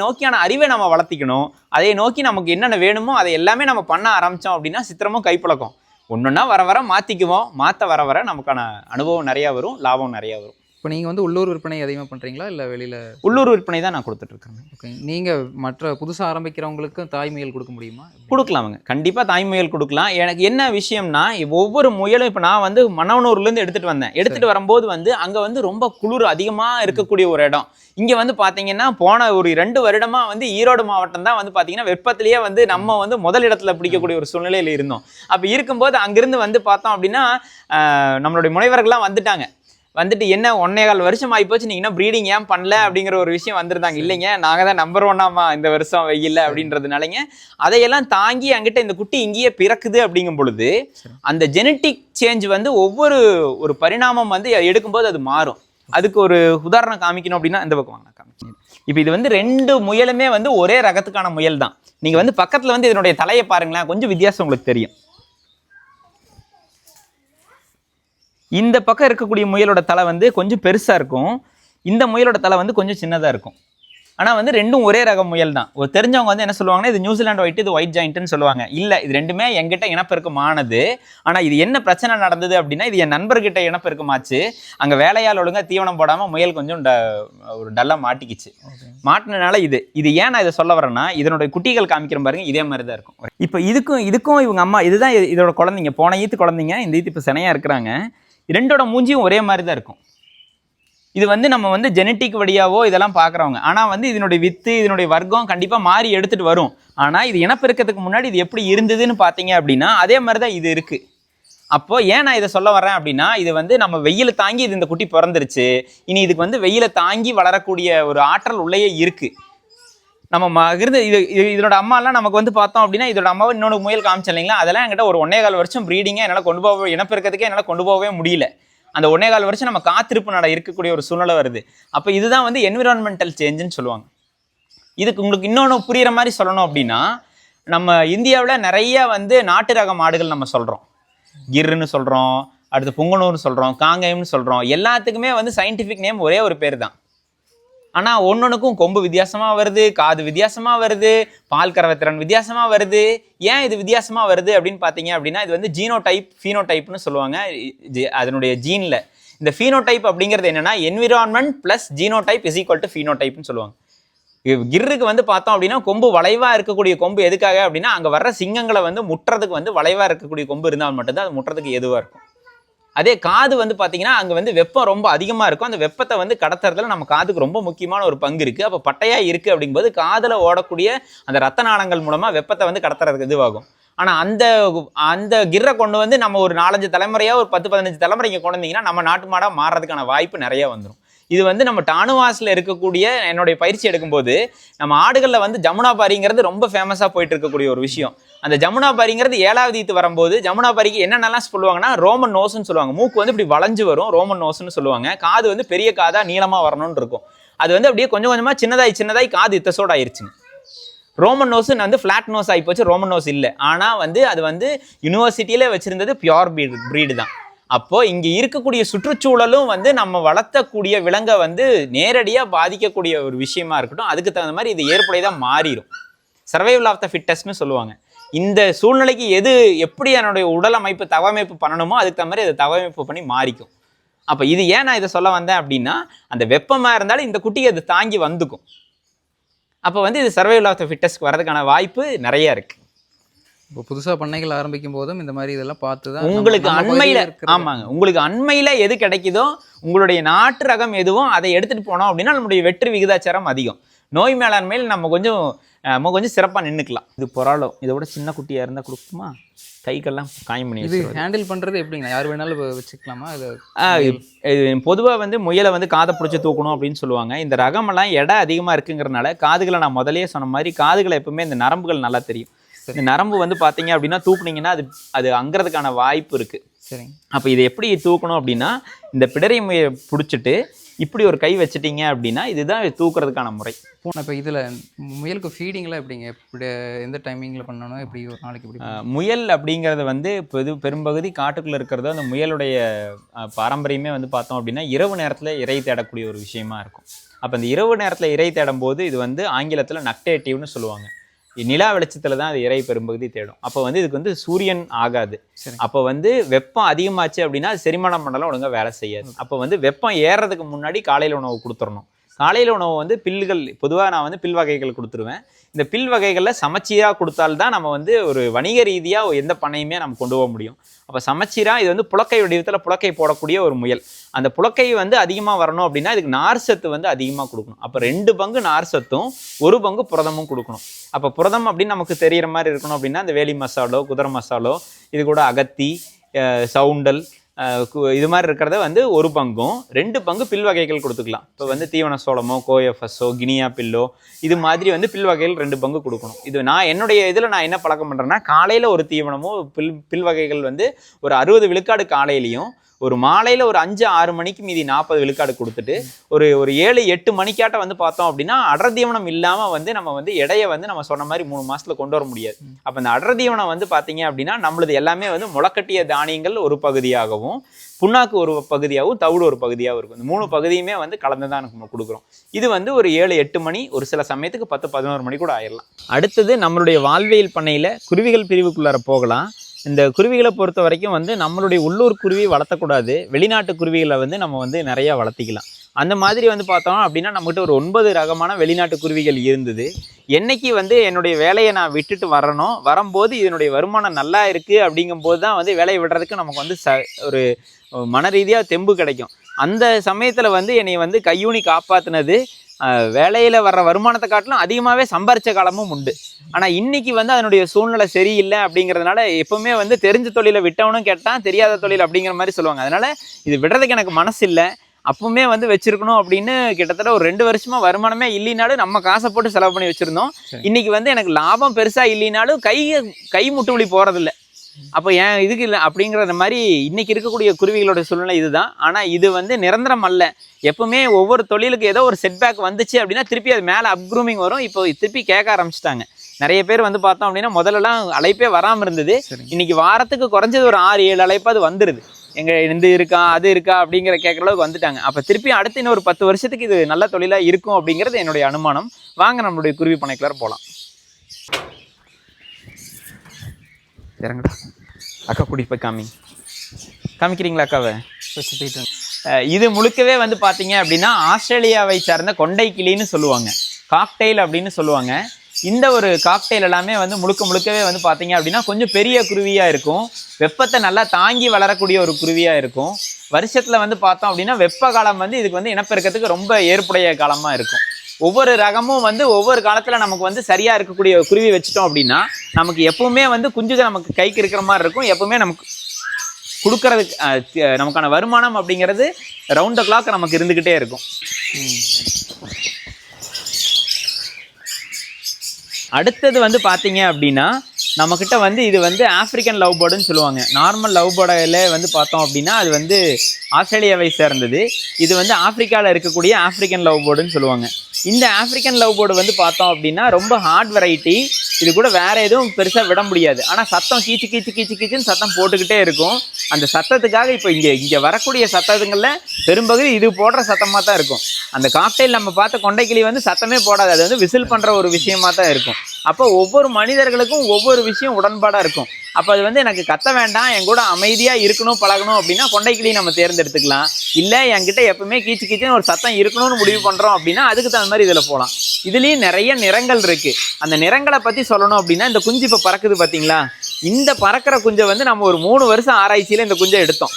நோக்கியான அறிவை நம்ம வளர்த்திக்கணும். அதை நோக்கி நமக்கு என்னென்ன வேணுமோ அதை எல்லாமே நம்ம பண்ண ஆரம்பிச்சோம் அப்படின்னா சித்திரமும் கைப்பழக்கம் ஒன்னொன்னா வர மாத்திக்குவோம். மாத்த வர நமக்கான அனுபவம் நிறைய வரும், லாபம் நிறைய வரும். இப்போ நீங்கள் வந்து உள்ளூர் விற்பனை அதிகமாக பண்ணுறீங்களா இல்லை வெளியில்? உள்ளூர் விற்பனை தான் நான் கொடுத்துட்ருக்கேன். ஓகே, நீங்கள் மற்ற புதுசாக ஆரம்பிக்கிறவங்களுக்கு தாய் முயல் கொடுக்க முடியுமா? கொடுக்கலாமுங்க, கண்டிப்பாக தாய் முயல் கொடுக்கலாம். எனக்கு என்ன விஷயம்னா ஒவ்வொரு முயலும் இப்போ நான் வந்து மன்னவனூர்லேருந்து எடுத்துகிட்டு வரும்போது வந்து அங்கே வந்து ரொம்ப குளிர் அதிகமாக இருக்கக்கூடிய ஒரு இடம். இங்கே வந்து பார்த்தீங்கன்னா போன ஒரு 2 வருடமாக வந்து ஈரோடு மாவட்டம் தான் வந்து பார்த்தீங்கன்னா வெப்பத்திலேயே வந்து நம்ம வந்து முதல் இடத்துல பிடிக்கக்கூடிய ஒரு சூழ்நிலையில் இருந்தோம். அப்போ இருக்கும்போது அங்கிருந்து வந்து பார்த்தோம் அப்படின்னா நம்மளுடைய முனைவர்கள்லாம் வந்துட்டு என்ன 1.25 வருஷம் ஆகிப்போச்சு, நீங்கள் இன்னும் ப்ரீடிங் ஏன் பண்ணல அப்படிங்கிற ஒரு விஷயம் வந்திருந்தாங்க. இல்லைங்க நாங்கள் தான் நம்பர் 1ஆமா இந்த வருஷம் வெயில் அப்படின்றதுனாலங்க அதையெல்லாம் தாங்கி அங்கிட்ட இந்த குட்டி இங்கேயே பிறக்குது அப்படிங்கும் பொழுது அந்த ஜெனட்டிக் சேஞ்ச் வந்து ஒரு பரிணாமம் வந்து எடுக்கும்போது அது மாறும். அதுக்கு ஒரு உதாரணம் காமிக்கணும் அப்படின்னா இந்த பக்கம் வாங்க காமிக்கணும். இப்போ இது வந்து 2 முயலுமே வந்து ஒரே ரகத்துக்கான முயல் தான். நீங்கள் வந்து பக்கத்தில் வந்து இதனுடைய தலையை பாருங்களேன், கொஞ்சம் வித்தியாசம் உங்களுக்கு தெரியும். இந்த பக்கம் இருக்கக்கூடிய முயலோட தலை வந்து கொஞ்சம் பெருசாக இருக்கும், இந்த முயலோட தலை வந்து கொஞ்சம் சின்னதாக இருக்கும். ஆனால் வந்து ரெண்டும் ஒரே ரக முயல் தான். ஒரு தெரிஞ்சவங்க வந்து என்ன சொல்லுவாங்கன்னா, இது நியூசிலாந்து ஒயிட், இது ஒயிட் ஜாயிண்ட்னு சொல்லுவாங்க. இல்லை, இது ரெண்டுமே எங்கிட்ட இனப்பெருக்கமானது. ஆனால் இது என்ன பிரச்சனை நடந்தது அப்படின்னா, இது என் நண்பர்கிட்ட இனப்பெருக்கமாச்சு. அங்கே வேலையால் ஒழுங்காக தீவனம் போடாமல் முயல் கொஞ்சம் ஒரு டல்லாக மாட்டிக்கிச்சு. மாட்டினால இது ஏன் நான் இதை சொல்ல வரேன்னா, இதனுடைய குட்டிகள் காமிக்கிற பாருங்க, இதே மாதிரி தான் இருக்கும். இப்போ இதுக்கும் இவங்க அம்மா, இதுதான் இதோட குழந்தைங்க, போன ஈத்து குழந்தைங்க, இந்த ஈத்து இப்போ சினையாக இருக்கிறாங்க. ரெண்டோட மூஞ்சியும் ஒரே மாதிரி தான் இருக்கும். இது வந்து நம்ம வந்து ஜெனட்டிக் வழியாவோ இதெல்லாம் பார்க்குறவங்க. ஆனால் வந்து இதனுடைய வித்து, இதனுடைய வர்க்கம் கண்டிப்பாக மாறி எடுத்துகிட்டு வரும். ஆனால் இது இனப்பெருக்கத்துக்கு முன்னாடி இது எப்படி இருந்ததுன்னு பார்த்தீங்க அப்படின்னா அதே மாதிரி தான் இது இருக்குது. அப்போது ஏன் நான் இதை சொல்ல வரேன் அப்படின்னா, இது வந்து நம்ம வெயிலை தாங்கி இது இந்த குட்டி பிறந்துருச்சு. இனி இதுக்கு வந்து வெயிலை தாங்கி வளரக்கூடிய ஒரு ஆற்றல் உள்ளேயே இருக்குது. நம்ம இருந்து இதோட அம்மாலாம் நமக்கு வந்து பார்த்தோம் அப்படின்னா, இதோட அம்மாவை இன்னொன்று முயல் காமிச்சோம் இல்லைங்களா, அதெல்லாம் என்கிட்ட ஒரு 1.25 வருஷம் ப்ரீடிங்காக என்னால் கொண்டு போக, இனப்பெருக்கத்துக்கே என்னால் கொண்டு போகவே முடியல. அந்த 1.25 வருஷம் நம்ம காத்திருப்பு இருக்கக்கூடிய ஒரு சூழ்நிலை வருது. அப்போ இதுதான் வந்து என்விரான்மெண்டல் சேஞ்சுன்னு சொல்லுவாங்க. இதுக்கு உங்களுக்கு இன்னொன்று புரிகிற மாதிரி சொல்லணும் அப்படின்னா, நம்ம இந்தியாவில் நிறைய வந்து நாட்டு ரக மாடுகள் நம்ம சொல்கிறோம். கிர்ன்னு சொல்கிறோம், அடுத்து புங்கனூர்னு சொல்கிறோம், காங்கயம்னு சொல்கிறோம். எல்லாத்துக்குமே வந்து சயின்டிஃபிக் நேம் ஒரே ஒரு பேர் தான். ஆனால் ஒன்னொன்றுக்கும் கொம்பு வித்தியாசமாக வருது, காது வித்தியாசமாக வருது, பால் கறவைத்திறன் வித்தியாசமாக வருது. ஏன் இது வித்தியாசமாக வருது அப்படின்னு பார்த்தீங்க அப்படின்னா, இது வந்து ஜீனோடைப், ஃபீனோடைப்னு சொல்லுவாங்க. அதனுடைய ஜீனில் இந்த ஃபீனோடைப் அப்படிங்கிறது என்னென்னா, environment plus genotype is equal to ஃபீனோடைப்னு சொல்லுவாங்க. கிர்ருக்கு வந்து பார்த்தோம் அப்படின்னா, கொம்பு வளைவாக இருக்கக்கூடிய கொம்பு எதுக்காக அப்படின்னா, அங்கே வர்ற சிங்கங்களை வந்து முட்டுறதுக்கு வந்து வளைவாக இருக்கக்கூடிய கொம்பு இருந்தால் மட்டும்தான் அது முட்டுறதுக்கு எதுவாக இருக்கும். அதே காது வந்து பார்த்தீங்கன்னா, அங்கே வந்து வெப்பம் ரொம்ப அதிகமாக இருக்கும். அந்த வெப்பத்தை வந்து கடத்துறதுல நம்ம காதுக்கு ரொம்ப முக்கியமான ஒரு பங்கு இருக்குது. அப்போ பட்டையாக இருக்குது அப்படிங்கும்போது காதில் ஓடக்கூடிய அந்த ரத்த நாளங்கள் மூலமாக வெப்பத்தை வந்து கடத்துறதுக்கு இதுவாகும். ஆனால் அந்த கிர்ரை கொண்டு வந்து நம்ம ஒரு 4-5 தலைமுறையாக ஒரு 10-15 தலைமுறை இங்கே கொண்டு வந்தீங்கன்னா நம்ம நாட்டு மாடாக மாறுறதுக்கான வாய்ப்பு நிறைய வந்துடும். இது வந்து நம்ம டானுவாஸில் இருக்கக்கூடிய என்னுடைய பயிற்சி எடுக்கும்போது, நம்ம ஆடுகளில் வந்து ஜமுனாபாரிங்கிறது ரொம்ப ஃபேமஸாக போயிட்டு இருக்கக்கூடிய ஒரு விஷயம். அந்த ஜமுனாபாரிங்கிறது 7வது ஈத்து வரும்போது ஜமுனாபாரிக்கு என்னென்னலாம் சொல்லுவாங்கன்னா, ரோமன் நோஸ்ன்னு சொல்லுவாங்க. மூக்கு வந்து இப்படி வளைஞ்சு வரும், ரோமன் நோஸ்ன்னு சொல்லுவாங்க. காது வந்து பெரிய காதாக நீளமாக வரணும்னு இருக்கும். அது வந்து அப்படியே கொஞ்சம் கொஞ்சமாக சின்னதாகி காது இத்தசோடு ஆயிடுச்சுங்க. ரோமன் நோஸ் வந்து ஃப்ளாட் நோஸ் ஆகி போச்சு, ரோமன் நோஸ் இல்லை. ஆனால் வந்து அது வந்து யூனிவர்சிட்டியிலே வச்சுருந்தது பியோர் ப்ரீடு தான். அப்போ இங்கே இருக்கக்கூடிய சுற்றுச்சூழலும் வந்து நம்ம வளர்த்தக்கூடிய விலங்கை வந்து நேரடியாக பாதிக்கக்கூடிய ஒரு விஷயமா இருக்கட்டும். அதுக்கு தகுந்த மாதிரி இது ஏற்புடையதாக மாறிடும். சர்வைவல் ஆஃப் த ஃபிட்டஸ்ட்னு சொல்லுவாங்க. இந்த சூழ்நிலைக்கு எப்படி என்னுடைய உடல் அமைப்பு தவமைப்பு பண்ணணுமோ அதுக்கு தகுந்த மாதிரி அதை தவமைப்பு பண்ணி மாறிக்கும். அப்போ இது ஏன் நான் இதை சொல்ல வந்தேன் அப்படின்னா, அந்த வெப்பமாக இருந்தாலும் இந்த குட்டியை அது தாங்கி வந்துக்கும். அப்போ வந்து இது சர்வைவல் ஆஃப் த ஃபிட்டஸ்க்கு வரதுக்கான வாய்ப்பு நிறைய இருக்குது. இப்போ புதுசாக பண்ணைகள் ஆரம்பிக்கும் போதும் இந்த மாதிரி இதெல்லாம் பார்த்து தான் உங்களுக்கு அண்மையில், ஆமாங்க, உங்களுக்கு அண்மையில் எது கிடைக்குதோ உங்களுடைய நாட்டு ரகம் எதுவும் அதை எடுத்துகிட்டு போனோம் அப்படின்னா நம்மளுடைய வெற்றி விகிதாச்சாரம் அதிகம். நோய் மேலாண்மையில் நம்ம கொஞ்சம் சிறப்பாக நின்றுக்கலாம். இது பொறாளோ இதோட சின்ன குட்டியாக இருந்தால் கொடுக்குமா? கைக்கெல்லாம் காயம் பண்ணி இது ஹேண்டில் பண்ணுறது எப்படிங்க? யார் வேணாலும் வச்சுக்கலாமா? இது பொதுவாக வந்து முயலை வந்து காதை பிடிச்சி தூக்கணும் அப்படின்னு சொல்லுவாங்க. இந்த ரகமெல்லாம் எடை அதிகமாக இருக்குங்கிறனால காதுகளை நான் முதலே சொன்ன மாதிரி காதுகளை எப்பவுமே இந்த நரம்புகள் நல்லா தெரியும். இந்த நரம்பு வந்து பார்த்தீங்க அப்படின்னா தூக்குனீங்கன்னா அது அங்கிறதுக்கான வாய்ப்பு இருக்குது. சரிங்க. அப்போ இதை எப்படி தூக்கணும் அப்படின்னா, இந்த பிடரி முயலை பிடிச்சிட்டு இப்படி ஒரு கை வச்சுட்டீங்க அப்படின்னா இதுதான் தூக்குறதுக்கான முறை. இப்போ இதில் முயலுக்கு ஃபீடிங்லாம் எப்படிங்க? இப்படி எந்த டைமிங்கில் பண்ணணும்? எப்படி ஒரு நாளைக்கு எப்படி? முயல் அப்படிங்கிறது வந்து பெரும்பகுதி காட்டுக்குள்ளே இருக்கிறதோ அந்த முயலுடைய பாரம்பரியமே வந்து பார்த்தோம் அப்படின்னா இரவு நேரத்தில் இறை தேடக்கூடிய ஒரு விஷயமா இருக்கும். அப்போ இந்த இரவு நேரத்தில் இறை தேடும் போது இது வந்து ஆங்கிலத்தில் நக்டேட்டிவ்னு சொல்லுவாங்க. நிலா வெளிச்சத்தில் தான் அது இறை பெரும்பகுதி தேடும். அப்போ வந்து இதுக்கு வந்து சூரியன் ஆகாது. அப்போ வந்து வெப்பம் அதிகமாச்சு அப்படின்னா அது செரிமான மண்டலம் ஒழுங்காக வேலை செய்யாது. அப்போ வந்து வெப்பம் ஏறுறதுக்கு முன்னாடி காலையில் உணவு கொடுத்துடணும். காலையில் உணவு வந்து பில்கள், பொதுவாக நான் வந்து பில் வகைகள் கொடுத்துருவேன். இந்த பில் வகைகளில் சமச்சீராக கொடுத்தால்தான் நம்ம வந்து ஒரு வணிக ரீதியாக எந்த பண்ணையுமே நம்ம கொண்டு போக முடியும். அப்போ சமச்சீராக இது வந்து புழக்கை வடிவத்தில் புழக்கை போடக்கூடிய ஒரு முயல். அந்த புழக்கை வந்து அதிகமாக வரணும் அப்படின்னா இதுக்கு நார் சத்து வந்து அதிகமாக கொடுக்கணும். அப்போ 2 பங்கு நார் சத்தும் 1 பங்கு புரதமும் கொடுக்கணும். அப்போ புரதம் அப்படின்னு நமக்கு தெரிகிற மாதிரி இருக்கணும் அப்படின்னா இந்த வேலி மசாலோ, குதிரை மசாலோ, இது கூட அகத்தி, சவுண்டல், இது மாதிரி இருக்கிறத வந்து 1 பங்கும் 2 பங்கு பில் வகைகள் கொடுத்துக்கலாம். இப்போ வந்து தீவன சோளமோ, கோஎஃப்எஸ்ஸோ, கினியா பில்லோ, இது மாதிரி வந்து பில் வகைகள் 2 பங்கு கொடுக்கணும். இது நான் என்னுடைய இதில் நான் என்ன பழக்கம் பண்ணுறேன்னா, காலையில் ஒரு தீவனமோ பில் வகைகள் வந்து ஒரு 60 விழுக்காடு காலையிலையும், ஒரு மாலையில் ஒரு 5-6 மணிக்கு மீதி 40 விழுக்காடு கொடுத்துட்டு ஒரு 7-8 மணிக்காட்ட வந்து பார்த்தோம் அப்படின்னா அடர் தீவனம் இல்லாமல் வந்து நம்ம வந்து எடையை வந்து நம்ம சொன்ன மாதிரி 3 மாசத்துல கொண்டு வர முடியாது. அப்போ இந்த அடர் தீவனம் வந்து பார்த்தீங்க அப்படின்னா நம்மளது எல்லாமே வந்து முளைக்கட்டிய தானியங்கள் ஒரு பகுதியாகவும், புண்ணாக்கு ஒரு பகுதியாகவும், தவிடு ஒரு பகுதியாகவும் இருக்கும். இந்த 3 பகுதியுமே வந்து கலந்து தான் நம்ம கொடுக்குறோம். இது வந்து ஒரு 7-8 மணி, ஒரு சில சமயத்துக்கு 10-11 மணி கூட ஆயிடலாம். அடுத்தது நம்மளுடைய வாழ்வியல் பண்ணையில் குருவிகள் பிரிவுக்குள்ளார போகலாம். இந்த குருவிகளை பொறுத்த வரைக்கும் வந்து நம்மளுடைய உள்ளூர் குருவி வளர்த்தக்கூடாது, வெளிநாட்டு குருவிகளை வந்து நம்ம வந்து நிறையா வளர்த்திக்கலாம். அந்த மாதிரி வந்து பார்த்தோம் அப்படின்னா நம்மகிட்ட ஒரு 9 ரகமான வெளிநாட்டு குருவிகள் இருந்தது. என்னைக்கு வந்து என்னுடைய வேலையை நான் விட்டுட்டு வரணும், வரும்போது இதனுடைய வருமானம் நல்லா இருக்குது அப்படிங்கும்போது தான் வந்து வேலையை விடுறதுக்கு நமக்கு வந்து ஒரு மன ரீதியாக தெம்பு கிடைக்கும். அந்த சமயத்தில் வந்து என்னை வந்து கையூனி காப்பாற்றினது வேலையில் வர்ற வருமானத்தை காட்டிலும் அதிகமாகவே சம்பாரித்த காலமும் உண்டு. ஆனால் இன்றைக்கி வந்து அதனுடைய சூழ்நிலை சரியில்லை அப்படிங்கிறதுனால எப்போவுமே வந்து தெரிஞ்ச தொழிலை விட்டவனும் கேட்டான், தெரியாத தொழில் அப்படிங்கிற மாதிரி சொல்லுவாங்க. அதனால் இது விடுறதுக்கு எனக்கு மனசு இல்லை. அப்பவுமே வந்து வச்சிருக்கணும் அப்படின்னு கிட்டத்தட்ட ஒரு 2 வருஷமா வருமானமே இல்லைனாலும் நம்ம காசை போட்டு செலவு பண்ணி வச்சுருந்தோம். இன்றைக்கி வந்து எனக்கு லாபம் பெருசாக இல்லைனாலும் கை முட்டு வலி போகிறதில்ல. அப்போ ஏன் இதுக்கு இல்லை அப்படிங்கிற மாதிரி இன்றைக்கி இருக்கக்கூடிய குருவிகளோட சூழ்நிலை இதுதான். ஆனால் இது வந்து நிரந்தரம் அல்ல. எப்பவுமே ஒவ்வொரு தொழிலுக்கு ஏதோ ஒரு செட்பேக் வந்துச்சு அப்படின்னா திருப்பி அது மேலே அப்க்ரூமிங் வரும். இப்போ திருப்பி கேட்க ஆரம்பிச்சிட்டாங்க. நிறைய பேர் வந்து பார்த்தோம் அப்படின்னா முதல்லலாம் அழைப்பே வராமல் இருந்தது. இன்றைக்கி வாரத்துக்கு குறைஞ்சது ஒரு 6-7 அழைப்பு அது வந்துடுது. எங்கள் இது இருக்கா அது இருக்கா அப்படிங்கிற கேட்குற அளவுக்கு வந்துட்டாங்க. அப்போ திருப்பி அடுத்து இன்னொரு 10 வருஷத்துக்கு இது நல்ல தொழிலாக இருக்கும் அப்படிங்கிறது என்னுடைய அனுமானம். வாங்க நம்மளுடைய குருவி பண்ணைக்குள்ளார போகலாம். இறங்கடா அக்கா, கூட்டிகிட்டு போய் காமிக்கிறீங்களா அக்காவை? இது முழுக்கவே வந்து பார்த்தீங்க அப்படின்னா ஆஸ்திரேலியாவை சார்ந்த கொண்டை கிளின்னு சொல்லுவாங்க, காக்டெயில் அப்படின்னு சொல்லுவாங்க. இந்த ஒரு காக்டெயில் எல்லாமே வந்து முழுக்கவே வந்து பார்த்தீங்க அப்படின்னா கொஞ்சம் பெரிய குருவியாக இருக்கும். வெப்பத்தை நல்லா தாங்கி வளரக்கூடிய ஒரு குருவியாக இருக்கும். வருஷத்தில் வந்து பார்த்தோம் அப்படின்னா வெப்ப காலம் வந்து இதுக்கு வந்து இனப்பெருக்கத்துக்கு ரொம்ப ஏற்புடைய காலமாக இருக்கும். ஒவ்வொரு ரகமும் வந்து ஒவ்வொரு காலத்தில் நமக்கு வந்து சரியாக இருக்கக்கூடிய குருவி வச்சுட்டோம் அப்படின்னா நமக்கு எப்பவுமே வந்து குஞ்சுகள் நமக்கு கைக்கு இருக்கிற மாதிரி இருக்கும். எப்பவுமே நமக்கு கொடுக்கறதுக்கு நமக்கான வருமானம் அப்படிங்கிறது ரவுண்ட் த கிளாக் நமக்கு இருந்துக்கிட்டே இருக்கும். அடுத்தது வந்து பார்த்தீங்க அப்படின்னா நம்மக்கிட்ட வந்து இது வந்து ஆஃப்ரிக்கன் லவ் பேர்டுன்னு சொல்லுவாங்க. நார்மல் லவ் பேர்டில் வந்து பார்த்தோம் அப்படின்னா அது வந்து ஆஸ்திரேலியாவை சேர்ந்தது. இது வந்து ஆப்பிரிக்காவில் இருக்கக்கூடிய ஆஃப்ரிக்கன் லவ் பேர்டுன்னு சொல்லுவாங்க. இந்த ஆஃப்ரிக்கன் லவ் பேர்டு வந்து பார்த்தோம் அப்படின்னா ரொம்ப ஹார்ட் வெரைட்டி. இது கூட வேறு எதுவும் பெருசாக விட முடியாது. ஆனால் சத்தம் கீச்சுன்னு சத்தம் போட்டுக்கிட்டே இருக்கும். அந்த சத்தத்துக்காக இப்போ இங்கே வரக்கூடிய சத்தத்துங்களில் பெரும்பகுதி இது போடுற சத்தமாக தான் இருக்கும். அந்த காக்டெயில் நம்ம பார்த்த கொண்டைக்கிளி வந்து சத்தமே போடாது, அது வந்து விசில் பண்ணுற ஒரு விஷயமாக தான் இருக்கும். அப்போ ஒவ்வொரு மனிதர்களுக்கும் ஒவ்வொரு விஷயம் உடன்பாடாக இருக்கும். அப்போ அது வந்து எனக்கு கத்த வேண்டாம், என் கூட அமைதியாக இருக்கணும் பழகணும் அப்படின்னா கொண்டைக்கிளி நம்ம தேர்ந்தெடுத்துக்கலாம். இல்லை என்கிட்ட எப்பவுமே கீச்சுன்னு ஒரு சத்தம் இருக்கணும்னு முடிவு பண்ணுறோம் அப்படின்னா அதுக்கு தகுந்த மாதிரி இதில் போகலாம். இதுலேயும் நிறைய நிறங்கள் இருக்குது. அந்த நிறங்களை பற்றி சொல்லணும் அப்படின்னா இந்த குஞ்சு இப்போ பறக்குது பார்த்தீங்களா, இந்த பறக்கிற குஞ்சை வந்து நம்ம ஒரு 3 வருஷம் ஆராய்ச்சியில் இந்த குஞ்சை எடுத்தோம்.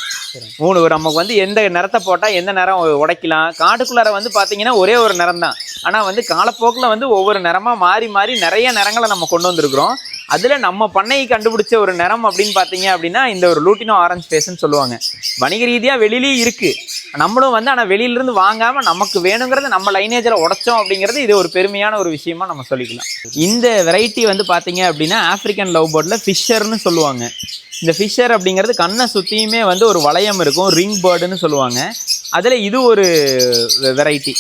நமக்கு வந்து எந்த நிறத்தை போட்டால் எந்த நிறம் உடைக்கலாம். காட்டுக்குள்ளார வந்து பார்த்தீங்கன்னா ஒரே ஒரு நிறம் தான். ஆனால் வந்து காலப்போக்கில் வந்து ஒவ்வொரு நிறமாக மாறி நிறைய நிறங்களை நம்ம கொண்டு வந்திருக்கிறோம். அதில் நம்ம பண்ணையை கண்டுபிடிச்ச ஒரு நிறம் அப்படின்னு பார்த்தீங்க அப்படின்னா இந்த ஒரு லூட்டினோ ஆரஞ்சு ஃபேஸ்ன்னு சொல்லுவாங்க. வணிக ரீதியாக வெளியிலேயும் இருக்குது. நம்மளும் வந்து ஆனால் வெளியிலேருந்து வாங்காமல் நமக்கு வேணுங்கிறத நம்ம லைனேஜில் உடைச்சோம் அப்படிங்கிறது இது ஒரு பெருமையான ஒரு விஷயமா நம்ம சொல்லிக்கலாம். இந்த வெரைட்டி வந்து பார்த்தீங்க அப்படின்னா ஆஃப்ரிக்கன் லவ் பேர்டில் ஃபிஷர்னு சொல்லுவாங்க. இந்த ஃபிஷர் அப்படிங்கிறது கண்ணை சுற்றியுமே வந்து ஒரு வளையம் இருக்கும், ரிங் பேர்டுன்னு சொல்லுவாங்க. அதில் இது ஒரு வெரைட்டி.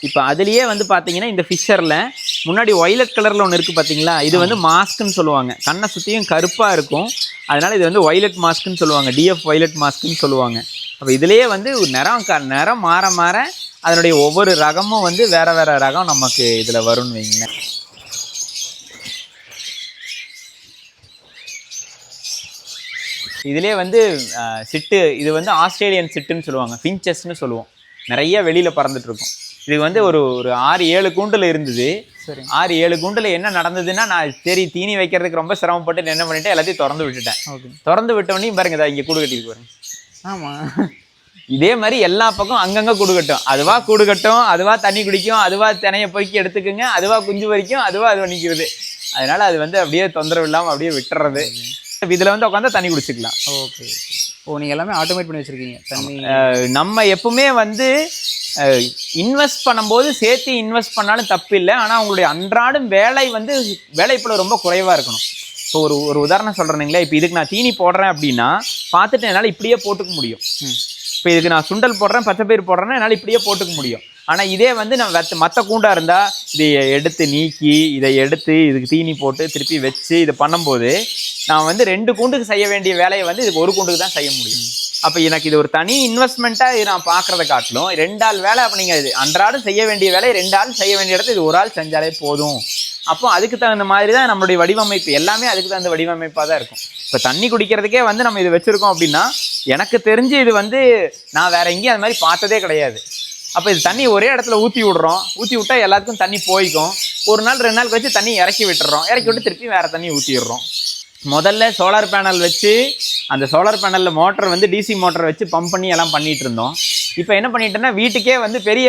இப்போ அதுலேயே வந்து பார்த்தீங்கன்னா இந்த ஃபிஷரில் முன்னாடி ஒய்லட் கலரில் ஒன்று இருக்குது பார்த்தீங்களா, இது வந்து மாஸ்க்குன்னு சொல்லுவாங்க. கண்ணை சுற்றியும் கருப்பாக இருக்கும், அதனால் இது வந்து ஒய்லட் மாஸ்க்குன்னு சொல்லுவாங்க, டிஎஃப் ஒய்லட் மாஸ்க்குன்னு சொல்லுவாங்க. அப்போ இதுலேயே வந்து நிறம் மாற அதனுடைய ஒவ்வொரு ரகமும் வந்து வேறு ரகம் நமக்கு இதில் வரும்னு வைங்களேன். இதிலே வந்து சிட்டு, இது வந்து ஆஸ்திரேலியன் சிட்டுன்னு சொல்லுவாங்க, ஃபின்ச்சஸ்ன்னு சொல்லுவோம். நிறைய வெளியில் பறந்துட்டுருக்கும். இது வந்து ஒரு 6-7 கூண்டில் இருந்தது. 6-7 கூண்டில் என்ன நடந்ததுன்னா, நான் சரி தீனி வைக்கிறதுக்கு ரொம்ப சிரமப்பட்டு என்ன பண்ணிட்டேன், எல்லாத்தையும் திறந்து விட்டுட்டேன். திறந்து விட்டோடனே பாருங்க, இங்கே கூடு கட்டிட்டு பாருங்க. ஆமாம், இதே மாதிரி எல்லா பக்கம் அங்கங்கே கூடு கட்டும். அதுவாக கூடு கட்டும், அதுவாக தண்ணி குடிக்கும், அதுவாக தினையை பொறுக்கி எடுத்துக்குங்க, அதுவாக குஞ்சு பறிக்கும், அதுவாக அது பண்ணிக்கிறது. அதனால் அது வந்து அப்படியே தொந்தரவு இல்லாமல் அப்படியே விட்டுறது. இதில் வந்து உட்காந்து தண்ணி குடிச்சிக்கலாம். ஓகே. நீங்கள் எல்லாமே ஆட்டோமேட் பண்ணி வச்சுருக்கீங்க தண்ணி. நம்ம எப்பவுமே வந்து இன்வெஸ்ட் பண்ணும்போது சேர்த்து இன்வெஸ்ட் பண்ணாலும் தப்பு இல்லை. ஆனால் அவங்களுடைய அன்றாடம் வேலை வந்து வேலைப்பளு ரொம்ப குறைவாக இருக்கணும். இப்போ ஒரு உதாரணம் சொல்கிறேனுங்களே, இப்போ இதுக்கு நான் தீனி போடுறேன் அப்படின்னா பார்த்துட்டு என்னால் இப்படியே போட்டுக்க முடியும். இப்போ இதுக்கு நான் சுண்டல் போடுறேன், பச்சைப்பயிறு போடுறேன்னா என்னால் இப்படியே போட்டுக்க முடியும். ஆனால் இதே வந்து நம்ம மற்ற கூண்டாக இருந்தால் இதை எடுத்து நீக்கி இதை எடுத்து இதுக்கு தீனி போட்டு திருப்பி வச்சு இதை பண்ணும்போது நான் வந்து 2 கூண்டுக்கு செய்ய வேண்டிய வேலையை வந்து இதுக்கு ஒரு கூண்டுக்கு தான் செய்ய முடியும். அப்போ எனக்கு இது ஒரு தனி இன்வெஸ்ட்மெண்ட்டாக இது நான் பார்க்குறத காட்டிலும் 2 ஆள் வேலை. அப்போ நீங்கள் இது அன்றாடம் செய்ய வேண்டிய வேலையை 2 ஆள் செய்ய வேண்டிய இடத்துல இது ஒரு ஆள் செஞ்சாலே போதும். அப்போ அதுக்கு தகுந்த மாதிரி தான் நம்மளுடைய வடிவமைப்பு எல்லாமே அதுக்கு தகுந்த வடிவமைப்பாக தான் இருக்கும். இப்போ தண்ணி குடிக்கிறதுக்கே வந்து நம்ம இது வச்சுருக்கோம் அப்படின்னா எனக்கு தெரிஞ்சு இது வந்து நான் வேற எங்கேயும் அது மாதிரி பார்த்ததே கிடையாது. அப்போ இது தண்ணி ஒரே இடத்துல ஊற்றி விட்றோம். ஊற்றி விட்டால் எல்லாத்துக்கும் தண்ணி போய்க்கும். ஒரு நாள் 2 நாள் கழிச்சு தண்ணி இறக்கி விட்டுறோம். இறக்கி விட்டு திருப்பி வேறு தண்ணி ஊற்றிடுறோம். முதல்ல சோலார் பேனல் வச்சு அந்த சோலார் பேனலில் மோட்டர் வந்து டிசி மோட்டர் வச்சு பம்ப் பண்ணி எல்லாம் பண்ணிகிட்டு இருந்தோம். இப்போ என்ன பண்ணிட்டோன்னா வீட்டுக்கே வந்து பெரிய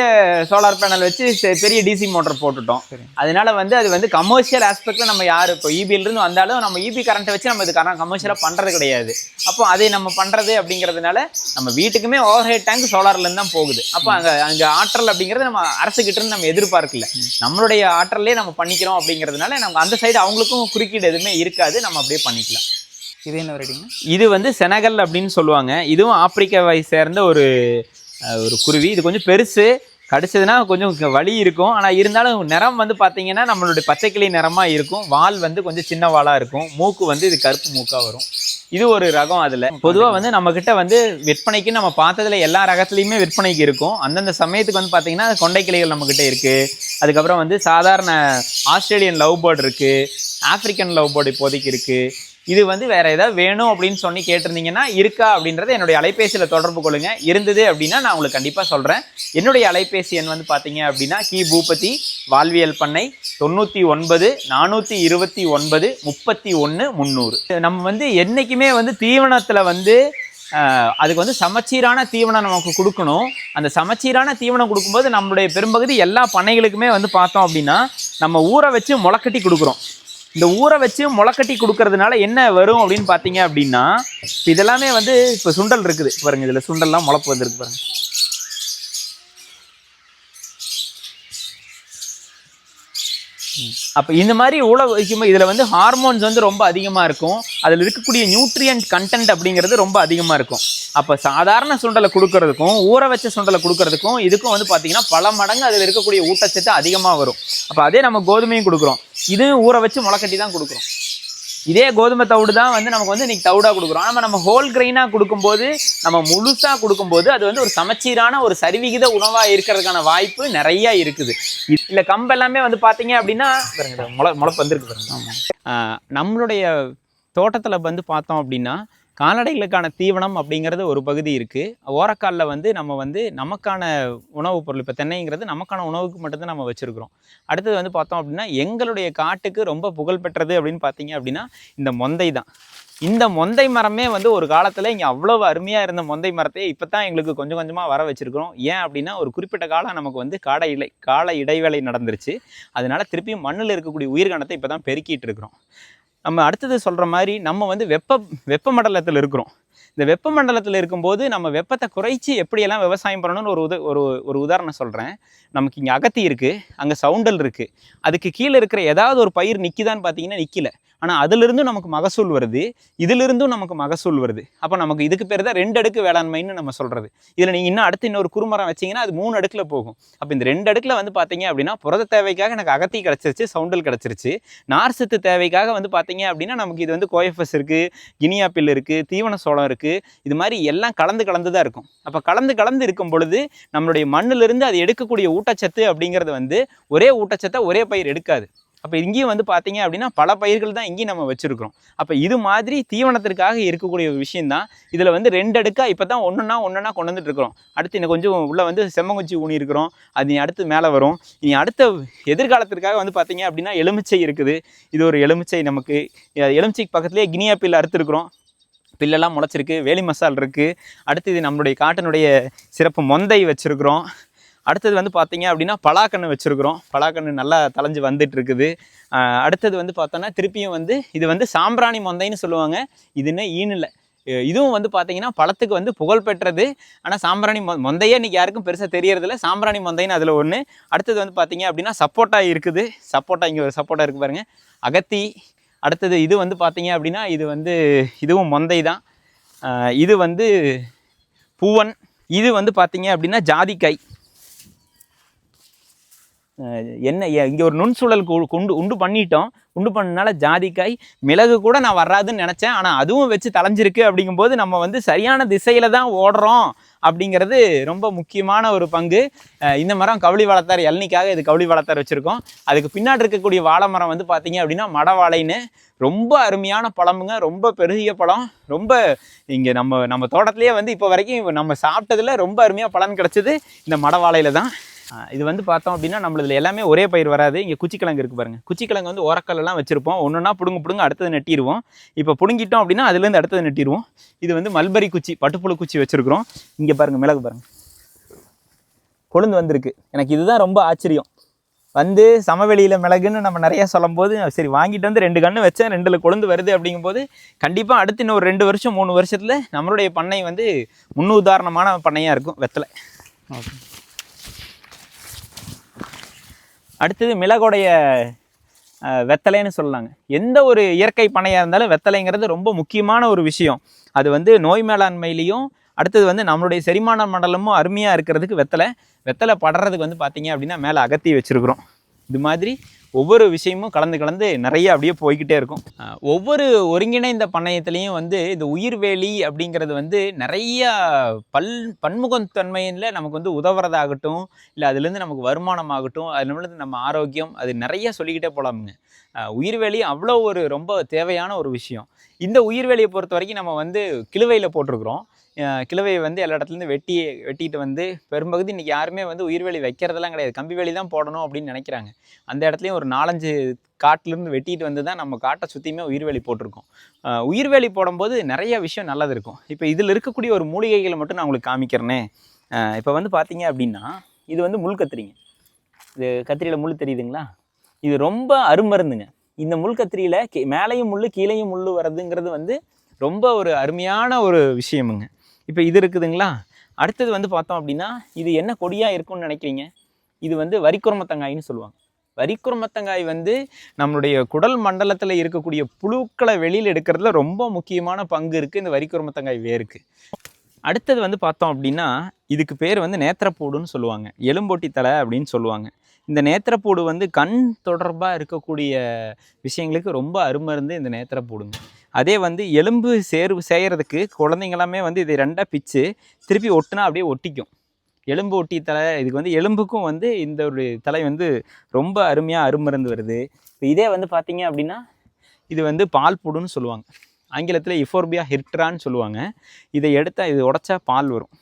சோலார் பேனல் வச்சு பெரிய டிசி மோட்டர் போட்டுட்டோம். அதனால வந்து அது வந்து கமர்ஷியல் ஆஸ்பெக்டில் நம்ம யார் இப்போ இபியிலிருந்து வந்தாலும் நம்ம இபி கரண்ட்டை வச்சு நம்ம இது கமர்ஷியலாக பண்ணுறது கிடையாது. அப்போ அதை நம்ம பண்ணுறது அப்படிங்கிறதுனால நம்ம வீட்டுக்குமே ஓவர் ஹெட் டேங்க் சோலார்லேருந்து தான் போகுது. அப்போ அங்கே ஆற்றல் அப்படிங்கிறது நம்ம அரசுக்கிட்டேருந்து நம்ம எதிர்பார்க்கல, நம்மளுடைய ஆற்றலே நம்ம பண்ணிக்கிறோம். அப்படிங்கிறதுனால நம்ம அந்த சைடு அவங்களுக்கும் குறுக்கீடு எதுவுமே இருக்காது, நம்ம அப்படியே பண்ணிக்கலாம். இது என்ன வெரைட்டிங்க? இது வந்து செனகல் அப்படின்னு சொல்லுவாங்க. இதுவும் ஆப்பிரிக்காவை சேர்ந்த ஒரு குருவி. இது கொஞ்சம் பெருசு, கடிச்சதுன்னா கொஞ்சம் வலி இருக்கும். ஆனால் இருந்தாலும் நிறம் வந்து பார்த்தீங்கன்னா நம்மளுடைய பச்சைக்கிளி நிறமாக இருக்கும். வால் வந்து கொஞ்சம் சின்ன வாலாக இருக்கும். மூக்கு வந்து இது கருப்பு மூக்காக வரும். இது ஒரு ரகம். அதில் பொதுவாக வந்து நம்மக்கிட்ட வந்து விற்பனைக்கு நம்ம பார்த்ததுல எல்லா ரகத்துலேயுமே விற்பனைக்கு இருக்கும். அந்தந்த சமயத்துக்கு வந்து பார்த்தீங்கன்னா கொண்டை கிளிகள் நம்மக்கிட்ட இருக்குது. அதுக்கப்புறம் வந்து சாதாரண ஆஸ்திரேலியன் லவ் பேர்டு இருக்குது, ஆப்பிரிக்கன் லவ் பேர்டு இப்போதைக்கு இருக்குது. இது வந்து வேறு ஏதாவது வேணும் அப்படின்னு சொல்லி கேட்டிருந்தீங்கன்னா இருக்கா அப்படின்றத என்னுடைய அலைபேசியில் தொடர்பு கொள்ளுங்க. இருந்தது அப்படின்னா நான் உங்களுக்கு கண்டிப்பாக சொல்கிறேன். என்னுடைய அலைபேசி எண் வந்து பார்த்தீங்க அப்படின்னா கி பூபதி வாழ்வியல் பண்ணை 99 429 31 300. நம்ம வந்து என்றைக்குமே வந்து தீவனத்தில் வந்து அதுக்கு வந்து சமச்சீரான தீவனம் நமக்கு கொடுக்கணும். அந்த சமச்சீரான தீவனம் கொடுக்கும்போது நம்மளுடைய பெரும்பகுதி எல்லா பண்ணைகளுக்குமே வந்து பார்த்தோம் அப்படின்னா நம்ம ஊற வச்சு முளைக்கட்டி கொடுக்குறோம். இந்த ஊற வச்சு முளைக்கட்டி கொடுக்கறதுனால என்ன வரும் அப்படின்னு பார்த்தீங்க அப்படின்னா இதெல்லாமே வந்து இப்போ சுண்டல் இருக்குது பாருங்க, இதில் சுண்டல்லாம் முளைப்பு வந்துருக்கு பாருங்க. அப்போ இந்த மாதிரி ஊற வைக்கும்போது இதில் வந்து ஹார்மோன்ஸ் வந்து ரொம்ப அதிகமாக இருக்கும். அதில் இருக்கக்கூடிய நியூட்ரியன்ட் கண்டென்ட் அப்படிங்கிறது ரொம்ப அதிகமாக இருக்கும். அப்போ சாதாரண சுண்டலை கொடுக்கறதுக்கும் ஊற வச்ச சுண்டலை கொடுக்கறதுக்கும் இதுக்கும் வந்து பார்த்தீங்கன்னா பல மடங்கு அதில் இருக்கக்கூடிய ஊட்டச்சத்து அதிகமாக வரும். அப்போ அதே நம்ம கோதுமையும் கொடுக்குறோம், இதுவும் ஊற வச்சு முளைக்கட்டி தான் கொடுக்குறோம். இதே கோதுமை தவிடு தான் வந்து நமக்கு வந்து இன்றைக்கி தவிடாக கொடுக்குறோம். நம்ம ஹோல் கிரெயினாக கொடுக்கும்போது நம்ம முழுசாக கொடுக்கும்போது அது வந்து ஒரு சமச்சீரான ஒரு சரிவிகித உணவாக இருக்கிறதுக்கான வாய்ப்பு நிறையா இருக்குது. இல்லை கம்பு எல்லாமே வந்து பார்த்தீங்க அப்படின்னா முளைப்பு வந்துருக்கு பாருங்க. நம்மளுடைய தோட்டத்தில் வந்து பார்த்தோம் அப்படின்னா கால்நடைகளுக்கான தீவனம் அப்படிங்கிறது ஒரு பகுதி இருக்குது. ஓரக்காலில் வந்து நம்ம வந்து நமக்கான உணவுப் பொருள், இப்போ தென்னைங்கிறது நமக்கான உணவுக்கு மட்டும்தான் நம்ம வச்சுருக்கிறோம். அடுத்தது வந்து பார்த்தோம் அப்படின்னா எங்களுடைய காட்டுக்கு ரொம்ப புகழ்பெற்றது அப்படின்னு பார்த்தீங்க அப்படின்னா இந்த மொந்தை தான். இந்த மொந்தை மரமே வந்து ஒரு காலத்தில் இங்கே அவ்வளோ அருமையாக இருந்த மொந்தை மரத்தை இப்போ தான் எங்களுக்கு கொஞ்சம் கொஞ்சமாக வர வச்சுருக்கிறோம். ஏன் அப்படின்னா ஒரு குறிப்பிட்ட காலம் நமக்கு வந்து கால இடைவேளை நடந்துருச்சு. அதனால திருப்பியும் மண்ணில் இருக்கக்கூடிய உயிர்கணத்தை இப்போ தான் பெருக்கிட்டு இருக்கிறோம். நம்ம அடுத்தது சொல்கிற மாதிரி நம்ம வந்து வெப்ப மண்டலத்தில் இருக்கிறோம். இந்த வெப்ப மண்டலத்தில் இருக்கும்போது நம்ம வெப்பத்தை குறைச்சி எப்படியெல்லாம் விவசாயம் பண்ணணும்னு ஒரு உதாரணம் சொல்கிறேன். நமக்கு இங்கே அகத்தி இருக்குது, அங்கே சவுண்டல் இருக்குது. அதுக்கு கீழே இருக்கிற ஏதாவது ஒரு பயிர் நிற்கிதான்னு பார்த்தீங்கன்னா நிற்கல. ஆனால் அதிலிருந்தும் நமக்கு மகசூல் வருது, இதிலிருந்தும் நமக்கு மகசூல் வருது. அப்போ நமக்கு இதுக்கு பேர் தான் 2 அடுக்கு வேளாண்மைன்னு நம்ம சொல்கிறது. இதில் நீங்கள் இன்னும் இன்னொரு குறுமரம் வச்சிங்கன்னா அது 3 அடுக்கில் போகும். அப்போ இந்த 2 அடுக்கில் வந்து பார்த்தீங்க அப்படின்னா புரத தேவைக்காக எனக்கு அகத்தி கிடச்சிருச்சு, சவுண்டல் கிடச்சிருச்சு. நார் சத்து தேவைக்காக வந்து பார்த்தீங்க அப்படின்னா நமக்கு இது வந்து கோஎஃப்எஸ் இருக்குது, கினியாப்பில் இருக்குது, தீவன சோளம் இருக்குது. இது மாதிரி எல்லாம் கலந்து தான் இருக்கும். அப்போ கலந்து இருக்கும் பொழுது நம்மளுடைய மண்ணிலிருந்து அது எடுக்கக்கூடிய ஊட்டச்சத்து அப்படிங்கிறது வந்து ஒரே ஊட்டச்சத்தை ஒரே பயிர் எடுக்காது. அப்போ இங்கேயும் வந்து பார்த்தீங்க அப்படின்னா பல பயிர்கள் தான் இங்கேயும் நம்ம வச்சுருக்கிறோம். அப்போ இது மாதிரி தீவனத்திற்காக இருக்கக்கூடிய ஒரு விஷயந்தான். இதில் வந்து 2 அடுக்காக இப்போ தான் ஒன்றுனா கொண்டு வந்துட்டு இருக்கிறோம். அடுத்து இன்னும் கொஞ்சம் உள்ளே வந்து செம்மங்குச்சி ஊனி இருக்கிறோம், அது அடுத்து மேலே வரும். இனி அடுத்த எதிர்காலத்திற்காக வந்து பார்த்தீங்க அப்படின்னா எலுமிச்சை இருக்குது. இது ஒரு எலுமிச்சை, நமக்கு எலுமிச்சைக்கு பக்கத்துலேயே கினியாப்பில் அறுத்துருக்குறோம். பில்லெல்லாம் முளைச்சிருக்கு, வேலி மசால் இருக்குது. அடுத்து இது நம்மளுடைய காட்டினுடைய சிறப்பு மொந்தை வச்சுருக்குறோம். அடுத்தது வந்து பார்த்தீங்க அப்படின்னா பலாக்கன்று வச்சுருக்குறோம். பலாக்கன்று நல்லா தளைஞ்சு வந்துட்டு இருக்குது. அடுத்தது வந்து பார்த்தோன்னா திருப்பியும் வந்து இது வந்து சாம்பிராணி மொந்தைன்னு சொல்லுவாங்க. இதுன்னு ஈனில் இதுவும் வந்து பார்த்தீங்கன்னா பழத்துக்கு வந்து புகழ் பெற்றது. ஆனால் சாம்பிராணி மொந்தையே இன்றைக்கி யாருக்கும் பெருசாக தெரியறதில்ல. சாம்பிராணி மொந்தைன்னு அதில் ஒன்று. அடுத்தது வந்து பார்த்தீங்க அப்படின்னா சப்போட்டா இருக்குது. சப்போட்டா இங்கே ஒரு சப்போட்டா இருக்குது பாருங்கள். அகத்தி. அடுத்தது இது வந்து பார்த்தீங்க அப்படின்னா இது வந்து இதுவும் மொந்தை தான். இது வந்து பூவன். இது வந்து பார்த்தீங்க அப்படின்னா ஜாதிக்காய். என்ன இங்கே ஒரு நுண்சூழல் உண்டு பண்ணிட்டோம். உண்டு பண்ணனால ஜாதிக்காய், மிளகு கூட நான் வராதுன்னு நினச்சேன். ஆனால் அதுவும் வச்சு தலைஞ்சிருக்கு. அப்படிங்கும்போது நம்ம வந்து சரியான திசையில் தான் ஓடுறோம் அப்படிங்கிறது ரொம்ப முக்கியமான ஒரு பங்கு. இந்த மரம் கவுளி வளர்த்தார், இளநிக்காக இது கவுளி வளர்த்தார் வச்சுருக்கோம். அதுக்கு பின்னாடி இருக்கக்கூடிய வாழை மரம் வந்து பார்த்தீங்க அப்படின்னா மடவாழைன்னு ரொம்ப அருமையான பழமுங்க. ரொம்ப பெருகிய பழம். ரொம்ப இங்கே நம்ம தோட்டத்துலேயே வந்து இப்போ வரைக்கும் நம்ம சாப்பிட்டதில் ரொம்ப அருமையாக பலன் கிடச்சிது இந்த மடவாழையில் தான். இது வந்து பார்த்தோம் அப்படின்னா நம்மளதில் எல்லாமே ஒரே பயிர் வராது. இங்கே குச்சிக்கிழங்கு இருக்குது பாருங்கள். குச்சிக்கிழங்கு வந்து ஓரக்கல்லாம் வச்சுருப்போம். ஒன்றுனா பிடுங்க அடுத்தது நெட்டிடுவோம். இப்போ பிடுங்கிட்டோம் அப்படின்னா அதுலேருந்து அடுத்தது நெட்டிடுவோம். இது வந்து மல்பரி குச்சி, பட்டுப்புழு குச்சி வச்சுருக்குறோம். இங்கே பாருங்கள் மிளகு பாருங்கள், கொழுந்து வந்திருக்கு. எனக்கு இதுதான் ரொம்ப ஆச்சரியம். வந்து சமவெளியில் மிளகுன்னு நம்ம நிறையா சொல்லும் போது சரி வாங்கிட்டு வந்து 2 கன்று வச்சேன், 2ல் கொழுந்து வருது அப்படிங்கும்போது கண்டிப்பாக அடுத்து இன்னும் ஒரு 2 வருஷம் 3 வருஷத்தில் நம்மளுடைய பண்ணை வந்து முன்னுதாரணமான பண்ணையாக இருக்கும் வெத்தலை. ஓகே. அடுத்தது மிளகுடைய வெத்தலைன்னு சொல்லலாங்க. எந்த ஒரு இயற்கை பண்ணையாக இருந்தாலும் வெத்தலைங்கிறது ரொம்ப முக்கியமான ஒரு விஷயம். அது வந்து நோய் மேலாண்மையிலையும் அடுத்தது வந்து நம்மளுடைய செரிமான மண்டலமும் அருமையாக இருக்கிறதுக்கு வெத்தலை படுறதுக்கு வந்து பார்த்தீங்க அப்படின்னா மேலே அகத்தி வச்சுருக்குறோம். இது மாதிரி ஒவ்வொரு விஷயமும் கலந்து நிறைய அப்படியே போய்கிட்டே இருக்கும். ஒவ்வொரு ஒருங்கிணைந்த பண்ணையத்துலேயும் வந்து இந்த உயிர்வேலி அப்படிங்கிறது வந்து நிறைய பன்முகத்தன்மையில் நமக்கு வந்து உதவுறதாகட்டும், இல்லை அதுலேருந்து நமக்கு வருமானம் ஆகட்டும், அதுலேருந்து நம்ம ஆரோக்கியம், அது நிறைய சொல்லிக்கிட்டே போகலாமுங்க. உயிர்வேலி அவ்வளோ ஒரு ரொம்ப தேவையான ஒரு விஷயம். இந்த உயிர்வேலியை பொறுத்த வரைக்கும் நம்ம வந்து கிழுவையில் போட்டிருக்கிறோம். கிழவையை வந்து எல்லா இடத்துலேருந்து வெட்டிட்டு வந்து பெரும்பகுதி இன்றைக்கி யாருமே வந்து உயிர்வேலி வைக்கிறதெல்லாம் கிடையாது. கம்பி வேலி தான் போடணும் அப்படின்னு நினைக்கிறாங்க. அந்த இடத்துலையும் ஒரு 4-5 காட்டிலேருந்து வெட்டிட்டு வந்து தான் நம்ம காட்டை சுற்றியுமே உயிர்வேலி போட்டிருக்கோம். உயிர்வேலி போடும்போது நிறைய விஷயம் நல்லது இருக்கும். இப்போ இதில் இருக்கக்கூடிய ஒரு மூலிகைகளை மட்டும் நான் உங்களுக்கு காமிக்கிறேனே. இப்போ வந்து பார்த்தீங்க அப்படின்னா இது வந்து முள் கத்திரிங்க. இது கத்திரியில் முள் தெரியுதுங்களா? இது ரொம்ப அருமருந்துங்க. இந்த முள் கத்திரியில் மேலேயும் முள் கீழேயும் முள் வர்றதுங்கிறது வந்து ரொம்ப ஒரு அருமையான ஒரு விஷயமுங்க. இப்போ இது இருக்குதுங்களா? அடுத்தது வந்து பார்த்தோம் அப்படின்னா இது என்ன கொடியாக இருக்கும்னு நினைக்கிறீங்க? இது வந்து வரிக்குரமத்தங்காயின்னு சொல்லுவாங்க. வரிக்குரமத்தங்காய் வந்து நம்மளுடைய குடல் மண்டலத்தில் இருக்கக்கூடிய புழுக்களை வெளியில் எடுக்கிறதுல ரொம்ப முக்கியமான பங்கு இருக்குது இந்த வரிக்குரமத்தங்காய் வேருக்கு. அடுத்தது வந்து பார்த்தோம் அப்படின்னா இதுக்கு பேர் வந்து நேத்திரப்பூடுன்னு சொல்லுவாங்க, எலும்பொட்டி தலை அப்படின்னு சொல்லுவாங்க. இந்த நேத்திரப்பூடு வந்து கண் தொடர்பாக இருக்கக்கூடிய விஷயங்களுக்கு ரொம்ப அருமருந்து இந்த நேத்திரப்பூடுங்க. அதே வந்து எலும்பு செய்கிறதுக்கு குழந்தைங்களாமே வந்து இதை 2ஆக பிச்சு திருப்பி ஒட்டுனா அப்படியே ஒட்டிக்கும். எலும்பு ஒட்டி தலை, இதுக்கு வந்து எலும்புக்கும் வந்து இந்த ஒரு தலை வந்து ரொம்ப அருமையாக அருமருந்து வருது. இப்போ இதே வந்து பார்த்தீங்க அப்படின்னா இது வந்து பால் பூடுன்னு சொல்லுவாங்க. ஆங்கிலத்தில் இஃபோர்பியா ஹிர்ட்ரான்னு சொல்லுவாங்க. இதை எடுத்தால் இது உடச்சா பால் வரும்.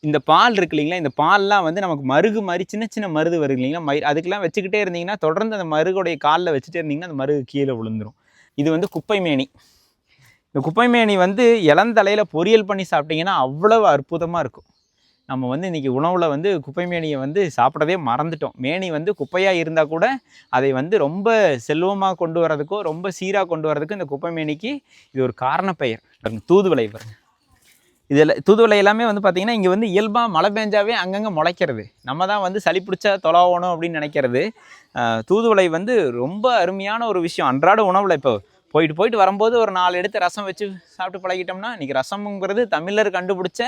இந்த பால் இருக்கு இல்லைங்களா, இந்த பால்லாம் வந்து நமக்கு மருகு மாதிரி சின்ன மருது வருது இல்லைங்களா, அதுக்கெல்லாம் வச்சுக்கிட்டே இருந்தீங்கன்னா தொடர்ந்து அந்த மருகுடைய காலில் வச்சுட்டே இருந்தீங்கன்னா அந்த மருகு கீழே விழுந்துடும். இது வந்து குப்பைமேனி. இந்த குப்பைமேனி வந்து இளந்தலையில் பொரியல் பண்ணி சாப்பிட்டிங்கன்னா அவ்வளவு அற்புதமாக இருக்கும். நம்ம வந்து இன்றைக்கி உணவில் வந்து குப்பைமேனியை வந்து சாப்பிடவே மறந்துட்டோம். மேனி வந்து குப்பையாக இருந்தால் கூட அதை வந்து ரொம்ப செல்வமாக கொண்டு வரதுக்கோ ரொம்ப சீராக கொண்டு வரதுக்கும் இந்த குப்பைமேனிக்கு இது ஒரு காரண பெயர். தூதுவளை பாருங்க. இதில் தூதுவளை எல்லாமே வந்து பார்த்திங்கன்னா இங்கே வந்து இயல்பாக மழை பெஞ்சாவே அங்கங்கே முளைக்கிறது. நம்ம தான் வந்து சளி பிடிச்சா தொலாவணும் அப்படின்னு நினைக்கிறது. தூதுவளை வந்து ரொம்ப அருமையான ஒரு விஷயம். அன்றாட உணவில் இப்போ போயிட்டு வரும்போது ஒரு 4 எடுத்து ரசம் வச்சு சாப்பிட்டு பழகிட்டோம்னா, இன்றைக்கி ரசம்ங்கிறது தமிழர் கண்டுபிடிச்ச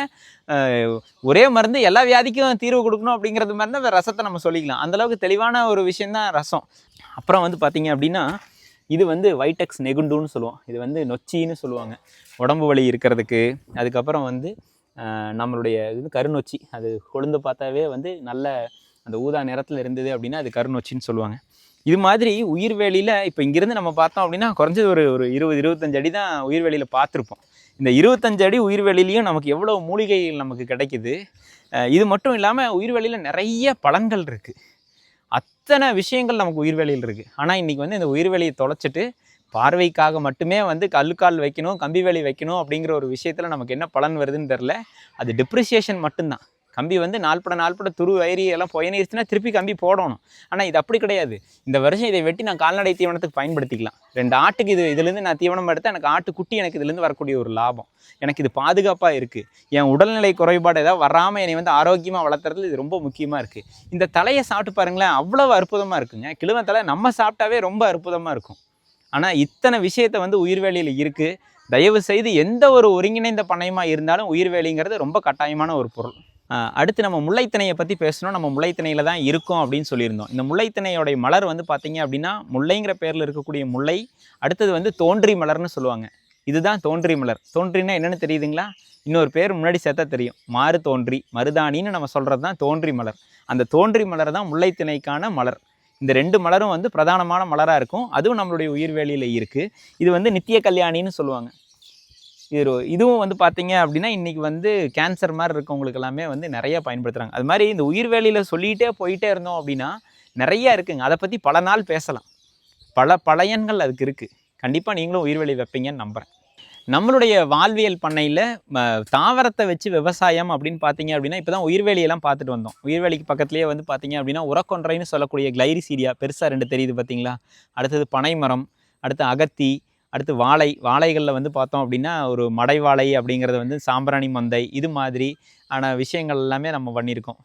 ஒரே மருந்து, எல்லா வியாதிக்கும் தீர்வு கொடுக்கணும் அப்படிங்கிறது மாதிரி தான் ரசத்தை நம்ம சொல்லிக்கலாம். அந்தளவுக்கு தெளிவான ஒரு விஷயந்தான் ரசம். அப்புறம் வந்து பார்த்திங்க அப்படின்னா இது வந்து வைட்டெக்ஸ் நெகுண்டுன்னு சொல்லுவோம். இது வந்து நொச்சின்னு சொல்லுவாங்க, உடம்பு வலி இருக்கிறதுக்கு. அதுக்கப்புறம் வந்து நம்மளுடைய இது கருநொச்சி, அது கொழுந்து பார்த்தாவே வந்து நல்ல அந்த ஊதா நிறத்தில் இருந்தது அப்படின்னா அது கருநொச்சின்னு சொல்லுவாங்க. இது மாதிரி உயிர்வேலியில் இப்போ இங்கேருந்து நம்ம பார்த்தோம் அப்படின்னா குறைஞ்சது ஒரு 20-25 அடி தான் உயிர்வேலியில் பார்த்துருப்போம். இந்த 25 அடி உயிர்வேலிலையும் நமக்கு எவ்வளோ மூலிகைகள் நமக்கு கிடைக்குது. இது மட்டும் இல்லாமல் உயிர்வேலியில் நிறைய பலன்கள் இருக்குது. அத்தனை விஷயங்கள் நமக்கு உயிர்வேலியில் இருக்குது. ஆனால் இன்றைக்கி வந்து இந்த உயிர்வேலியை தொலைச்சிட்டு பார்வைக்காக மட்டுமே வந்து கல்லுக்கால் வைக்கணும், கம்பி வேலி வைக்கணும் அப்படிங்கிற ஒரு விஷயத்தில் நமக்கு என்ன பலன் வருதுன்னு தெரில. அது டிப்ரிசியேஷன் மட்டும்தான். கம்பி வந்து நாள்பட துரு வயிறு எல்லாம் பயணிருச்சுன்னா திருப்பி கம்பி போடணும். ஆனால் இது அப்படி கிடையாது. இந்த வருஷம் இதை வெட்டி நான் கால்நடை தீவனத்துக்கு பயன்படுத்திக்கலாம். 2 ஆட்டுக்கு இதுலேருந்து நான் தீவனம் எடுத்தால் எனக்கு ஆட்டுக்குட்டி எனக்கு இதுலேருந்து வரக்கூடிய ஒரு லாபம். எனக்கு இது பாதுகாப்பாக இருக்குது. என் உடல்நிலை குறைபாடு ஏதாவது வராமல் என்னை வந்து ஆரோக்கியமாக வளர்த்துறதுல இது ரொம்ப முக்கியமாக இருக்குது. இந்த தலையை சாப்பிட்டு பாருங்களேன், அவ்வளவு அற்புதமாக இருக்குங்க. கிழுவன் தலை நம்ம சாப்பிட்டாவே ரொம்ப அற்புதமாக இருக்கும். ஆனால் இத்தனை விஷயத்தை வந்து உயிர்வேலியில் இருக்குது. தயவு செய்து எந்த ஒரு ஒருங்கிணைந்த பண்ணையமாக இருந்தாலும் உயிர்வேலிங்கிறது ரொம்ப கட்டாயமான ஒரு பொருள். அடுத்து நம்ம முல்லைத்திணையை பற்றி பேசணும். நம்ம முல்லைத்திணையில் தான் இருக்கோம் அப்படின்னு சொல்லியிருந்தோம். இந்த முல்லைத்திணையோடைய மலர் வந்து பார்த்திங்க அப்படின்னா முல்லைங்கிற பேரில் இருக்கக்கூடிய முல்லை, அடுத்தது வந்து தோன்றி மலர்னு சொல்லுவாங்க. இதுதான் தோன்றி மலர். தோன்றினா என்னென்னு தெரியுதுங்களா? இன்னொரு பேர் முன்னாடி சேர்த்தா தெரியும். மாறு தோன்றி, மருதாணின்னு நம்ம சொல்கிறது தான் தோன்றி மலர். அந்த தோன்றி மலர் தான் முல்லைத்திணைக்கான மலர். இந்த 2 மலரும் வந்து பிரதானமான மலராக இருக்கும். அதுவும் நம்மளுடைய உயிர்வேலியில் இருக்குது. இது வந்து நித்திய கல்யாணின்னு சொல்லுவாங்க. இதுவும் வந்து பார்த்தீங்க அப்படின்னா இன்றைக்கி வந்து கேன்சர் மாதிரி இருக்கவங்களுக்கு எல்லாமே வந்து நிறையா பயன்படுத்துகிறாங்க. அது மாதிரி இந்த உயிர்வேலியில் சொல்லிகிட்டே போயிட்டே இருந்தோம் அப்படின்னா நிறையா இருக்குங்க. அதை பற்றி பல நாள் பேசலாம். பல பயன்கள் அதுக்கு இருக்குது. கண்டிப்பாக நீங்களும் உயிர்வேலி வைப்பீங்கன்னு நம்புகிறேன். நம்மளுடைய வாழ்வியல் பண்ணையில் தாவரத்தை வச்சு விவசாயம் அப்படின்னு பார்த்தீங்க அப்படின்னா இப்போ தான் உயிர்வேலியெல்லாம் பார்த்துட்டு வந்தோம். உயிர்வேலிக்கு பக்கத்துலேயே வந்து பார்த்தீங்க அப்படின்னா உரக்கொன்றைன்னு சொல்லக்கூடிய கிளைரிசீரியா பெருசாக 2 தெரியுது பார்த்தீங்களா? அடுத்தது பனைமரம், அடுத்து அகத்தி, அடுத்து வாழைகளில் வந்து பார்த்தோம் அப்படின்னா ஒரு மடை வாழை அப்படிங்கிறது வந்து சாம்பிராணி மந்தை, இது மாதிரி ஆன விஷயங்கள் எல்லாமே நம்ம பண்ணியிருக்கோம்.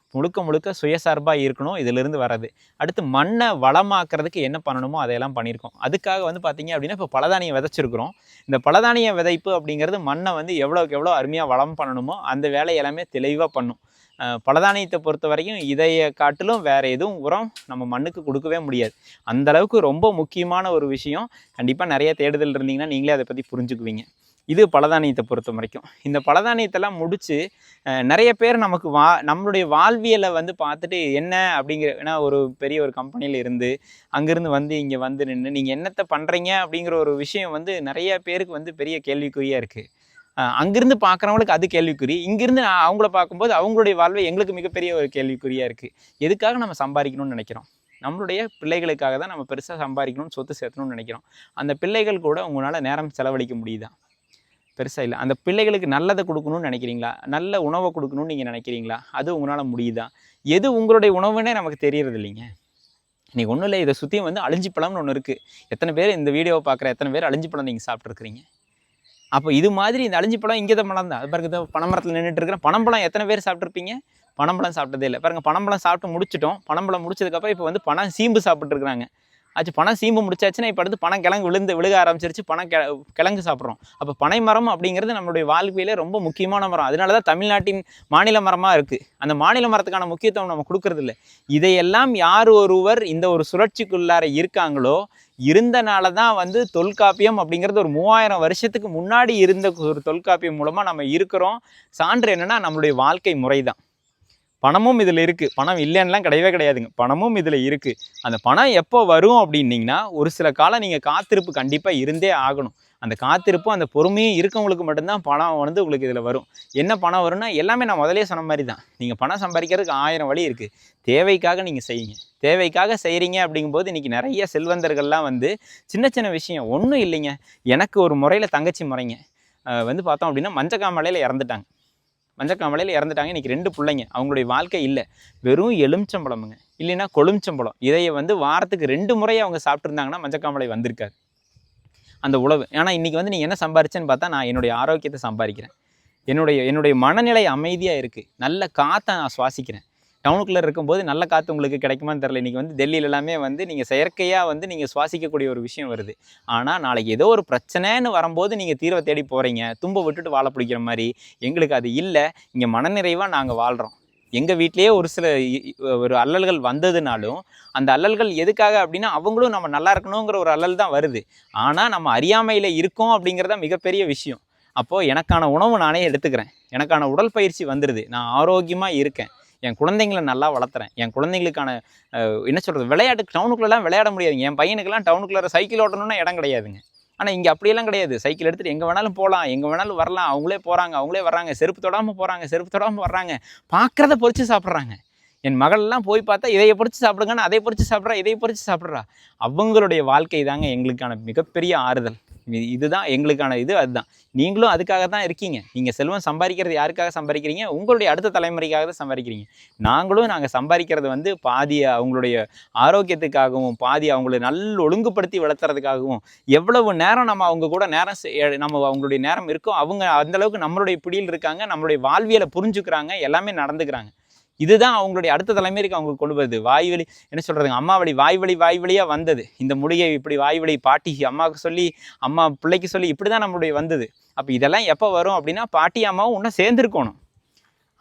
முழுக்க சுயசார்பாக இருக்கணும் இதிலிருந்து வர்றது. அடுத்து மண்ணை வளமாக்குறதுக்கு என்ன பண்ணணுமோ அதையெல்லாம் பண்ணியிருக்கோம். அதுக்காக வந்து பார்த்திங்க அப்படின்னா இப்போ பலதானியம் விதைச்சிருக்கிறோம். இந்த பலதானிய விதைப்பு அப்படிங்கிறது மண்ணை வந்து எவ்வளோக்கு எவ்வளோ அருமையாக வளம் பண்ணணுமோ அந்த வேலையை எல்லாமே தெளிவாக பண்ணும். பலதானியத்தை பொறுத்த வரைக்கும் இதையை காட்டிலும் வேறு எதுவும் உரம் நம்ம மண்ணுக்கு கொடுக்கவே முடியாது. அந்தளவுக்கு ரொம்ப முக்கியமான ஒரு விஷயம். கண்டிப்பாக நிறைய தேடுதல் இருந்தீங்கன்னா நீங்களே அதை பற்றி புரிஞ்சுக்குவீங்க. இது பலதானியத்தை பொறுத்த வரைக்கும். இந்த பலதானியத்தெல்லாம் முடித்து நிறைய பேர் நமக்கு நம்மளுடைய வாழ்வியலை வந்து பார்த்துட்டு என்ன அப்படிங்கிற, ஏன்னா ஒரு பெரிய ஒரு கம்பெனியில் இருந்து அங்கேருந்து வந்து இங்கே வந்து நின்று நீங்கள் என்னத்தை பண்ணுறீங்க அப்படிங்கிற ஒரு விஷயம் வந்து நிறைய பேருக்கு வந்து பெரிய கேள்விக்குறியாக இருக்குது. அங்கேருந்து பார்க்குறவங்களுக்கு அது கேள்விக்குறி. இங்கேருந்து அவங்கள பார்க்கும்போது அவங்களுடைய வாழ்வை எங்களுக்கு மிகப்பெரிய ஒரு கேள்விக்குறியாக இருக்குது. எதுக்காக நம்ம சம்பாதிக்கணும்னு நினைக்கிறோம்? நம்மளுடைய பிள்ளைகளுக்காக தான் நம்ம பெருசாக சம்பாதிக்கணும்னு சொத்து சேர்த்தணும்னு நினைக்கிறோம். அந்த பிள்ளைகள் கூட உங்களால் நேரம் செலவழிக்க முடியுதா? பெருசாக இல்லை. அந்த பிள்ளைகளுக்கு நல்லதை கொடுக்கணும்னு நினைக்கிறீங்களா? நல்ல உணவை கொடுக்கணும்னு நீங்கள் நினைக்கிறீங்களா? அது உங்களால் முடியுதா? எது உங்களுடைய உணவுன்னே நமக்கு தெரியறது இல்லைங்க. இன்றைக்கி ஒன்றும் இல்லை, இதை சுற்றியும் வந்து அழிஞ்சி பழம்னு ஒன்று இருக்குது. எத்தனை பேர் இந்த வீடியோவை பார்க்குற எத்தனை பேர் அழிஞ்சி பழம் நீங்கள் சாப்பிட்ருக்குறீங்க? அப்போ இது மாதிரி இந்த அழிஞ்சி பழம் இங்கே தான் பழம் தான். அது பாருங்க, பனைமரத்தில் நின்றுட்டு இருக்கிற பனம்பழம் எத்தனை பேர் சாப்பிட்ருப்பீங்க? பனம்பழம் சாப்பிட்டதே இல்லை. பாருங்கள், பனம்பழம் சாப்பிட்டு முடிச்சிட்டோம். பனம்பழம் முடிச்சதுக்கப்புறம் இப்போ வந்து பனம் சீம்பு சாப்பிட்ருக்குறாங்க. ஆச்சு, பனம் சீம்பு முடிச்சாச்சுன்னா இப்போ அடுத்து பனம் கிழங்கு விழுக ஆரம்பிச்சிருச்சு. கிழங்கு சாப்பிட்றோம். அப்போ பனை மரம் அப்படிங்கிறது நம்மளுடைய வாழ்க்கையிலே ரொம்ப முக்கியமான மரம். அதனால தான் தமிழ்நாட்டின் மாநில மரமாக இருக்குது. அந்த மாநில மரத்துக்கான முக்கியத்துவம் நம்ம கொடுக்கறது இல்லை. இதையெல்லாம் யார் ஒருவர் இந்த ஒரு சுழற்சிக்குள்ளார இருக்காங்களோ, இருந்தனால தான் வந்து தொல்காப்பியம் அப்படிங்கிறது ஒரு 3000 வருஷத்துக்கு முன்னாடி இருந்த ஒரு தொல்காப்பியம் மூலமாக நம்ம இருக்கிறோம். சான்று என்னென்னா நம்மளுடைய வாழ்க்கை முறை தான். பணமும் இதில் இருக்குது. பணம் இல்லைன்னுலாம் கிடையவே கிடையாதுங்க. பணமும் இதில் இருக்குது. அந்த பணம் எப்போ வரும் அப்படின்னிங்கன்னா ஒரு சில காலம் நீங்கள் காத்திருப்பு கண்டிப்பாக இருந்தே ஆகணும். அந்த காத்திருப்பும் அந்த பொறுமையும் இருக்கவங்களுக்கு மட்டும்தான் பணம் வந்து உங்களுக்கு இதில் வரும். என்ன பணம் வரும்னா எல்லாமே நான் முதலே சொன்ன மாதிரி தான். நீங்கள் பணம் சம்பாதிக்கிறதுக்கு 1000 வழி இருக்குது. தேவைக்காக நீங்கள் செய்யுங்க. தேவைக்காக செய்கிறீங்க அப்படிங்கும்போது இன்றைக்கி நிறைய செல்வந்தர்கள்லாம் வந்து சின்ன சின்ன விஷயம் ஒன்றும் இல்லைங்க. எனக்கு ஒரு முறையில் தங்கச்சி முறைங்க வந்து பார்த்தோம் அப்படின்னா மஞ்சக்காமலையில் இறந்துட்டாங்க. இன்றைக்கி 2 பிள்ளைங்க. அவங்களுடைய வாழ்க்கை இல்லை, வெறும் எலுமிச்சம்பழமுங்க, இல்லைன்னா கொழுமிச்சம்பழம். இதையை வந்து வாரத்துக்கு 2 முறையை அவங்க சாப்பிட்ருந்தாங்கன்னா மஞ்சக்காமலை வந்திருக்காது அந்த உழவு. ஏன்னா இன்றைக்கி வந்து நீங்கள் என்ன சம்பாரிச்சேன்னு பார்த்தா நான் என்னுடைய ஆரோக்கியத்தை சம்பாதிக்கிறேன். என்னுடைய மனநிலை அமைதியாக இருக்குது. நல்ல காற்றை நான் சுவாசிக்கிறேன். டவுனுக்குள்ளே இருக்கும்போது நல்ல காற்று உங்களுக்கு கிடைக்குமான்னு தெரில. இன்றைக்கி வந்து டெல்லியில் எல்லாமே வந்து நீங்கள் செயற்கையாக வந்து நீங்கள் சுவாசிக்கக்கூடிய ஒரு விஷயம் வருது. ஆனால் நாளைக்கு ஏதோ ஒரு பிரச்சனைன்னு வரும்போது நீங்கள் தீர்வை தேடி போகிறீங்க. தும்ப விட்டுட்டு வாழ பிடிக்கிற மாதிரி. எங்களுக்கு அது இல்லை. இங்கே மனநிறைவாக நாங்கள் வாழ்கிறோம். எங்கள் வீட்டிலேயே ஒரு சில ஒரு அல்லல்கள் வந்ததுனாலும் அந்த அல்லல்கள் எதுக்காக அப்படின்னா அவங்களும் நம்ம நல்லா இருக்கணுங்கிற ஒரு அல்லல் தான் வருது. ஆனால் நம்ம அறியாமையில் இருக்கோம் அப்படிங்கிறத மிகப்பெரிய விஷயம். அப்போது எனக்கான உணவு நானே எடுத்துக்கிறேன். எனக்கான உடற்பயிற்சி வந்துடுது. நான் ஆரோக்கியமாக இருக்கேன். என் குழந்தைங்களை நல்லா வளர்த்துறேன். என் குழந்தைங்களுக்கான என்ன சொல்கிறது, விளையாட்டு டவுனுக்குள்ளெல்லாம் விளையாட முடியாதுங்க. என் பையனுக்கெல்லாம் டவுனுக்குள்ளே சைக்கிள் ஓட்டணும்னா இடம் கிடையாதுங்க. ஆனால் இங்கே அப்படியெல்லாம் கிடையாது. சைக்கிள் எடுத்துகிட்டு எங்கே வேணாலும் போகலாம், எங்கே வேணாலும் வரலாம். அவங்களே போகிறாங்க, அவங்களே வர்றாங்க. செருப்பு தொடாமல் போகிறாங்க, செருப்பு தொடாமல் வர்றாங்க. பார்க்குறத பொறிச்சு சாப்பிட்றாங்க. என் மகளெல்லாம் போய் பார்த்தா இதையை பொறிச்சு சாப்பிடுங்கன்னு அதை பொறிச்சு சாப்பிட்றா, இதை பொறிச்சு சாப்பிட்றா. அவங்களுடைய வாழ்க்கை தாங்க எங்களுக்கான மிகப்பெரிய ஆறுதல். இதுதான் எங்களுக்கான இது. அதுதான் நீங்களும் அதுக்காக தான் இருக்கீங்க. நீங்கள் செல்வம் சம்பாதிக்கிறது யாருக்காக சம்பாதிக்கிறீங்க? உங்களுடைய அடுத்த தலைமுறைக்காக தான் சம்பாதிக்கிறீங்க. நாங்கள் சம்பாதிக்கிறது வந்து பாதி அவங்களுடைய ஆரோக்கியத்துக்காகவும், பாதி அவங்களை ஒழுங்குபடுத்தி வளர்த்துறதுக்காகவும். எவ்வளவு நேரம் நம்ம அவங்க கூட நம்ம அவங்களுடைய நேரம் இருக்கோ, அவங்க அந்தளவுக்கு நம்மளுடைய பிடியில் இருக்காங்க, நம்மளுடைய வாழ்வியலை புரிஞ்சுக்கிறாங்க, எல்லாமே நடந்துக்கிறாங்க. இதுதான் அவங்களுடைய அடுத்த தலைமுறைக்கு அவங்க கொண்டு வருது. வாய்வழி என்ன சொல்கிறதுங்க, அம்மா வழி வாய்வழியாக வந்தது. இந்த மூலிகை இப்படி வாய்வழி பாட்டி அம்மாவுக்கு சொல்லி, அம்மா பிள்ளைக்கு சொல்லி, இப்படி தான் நம்மளுடைய வந்தது. அப்போ இதெல்லாம் எப்போ வரும் அப்படின்னா, பாட்டி அம்மாவும் இன்னும் சேர்ந்துருக்கணும்,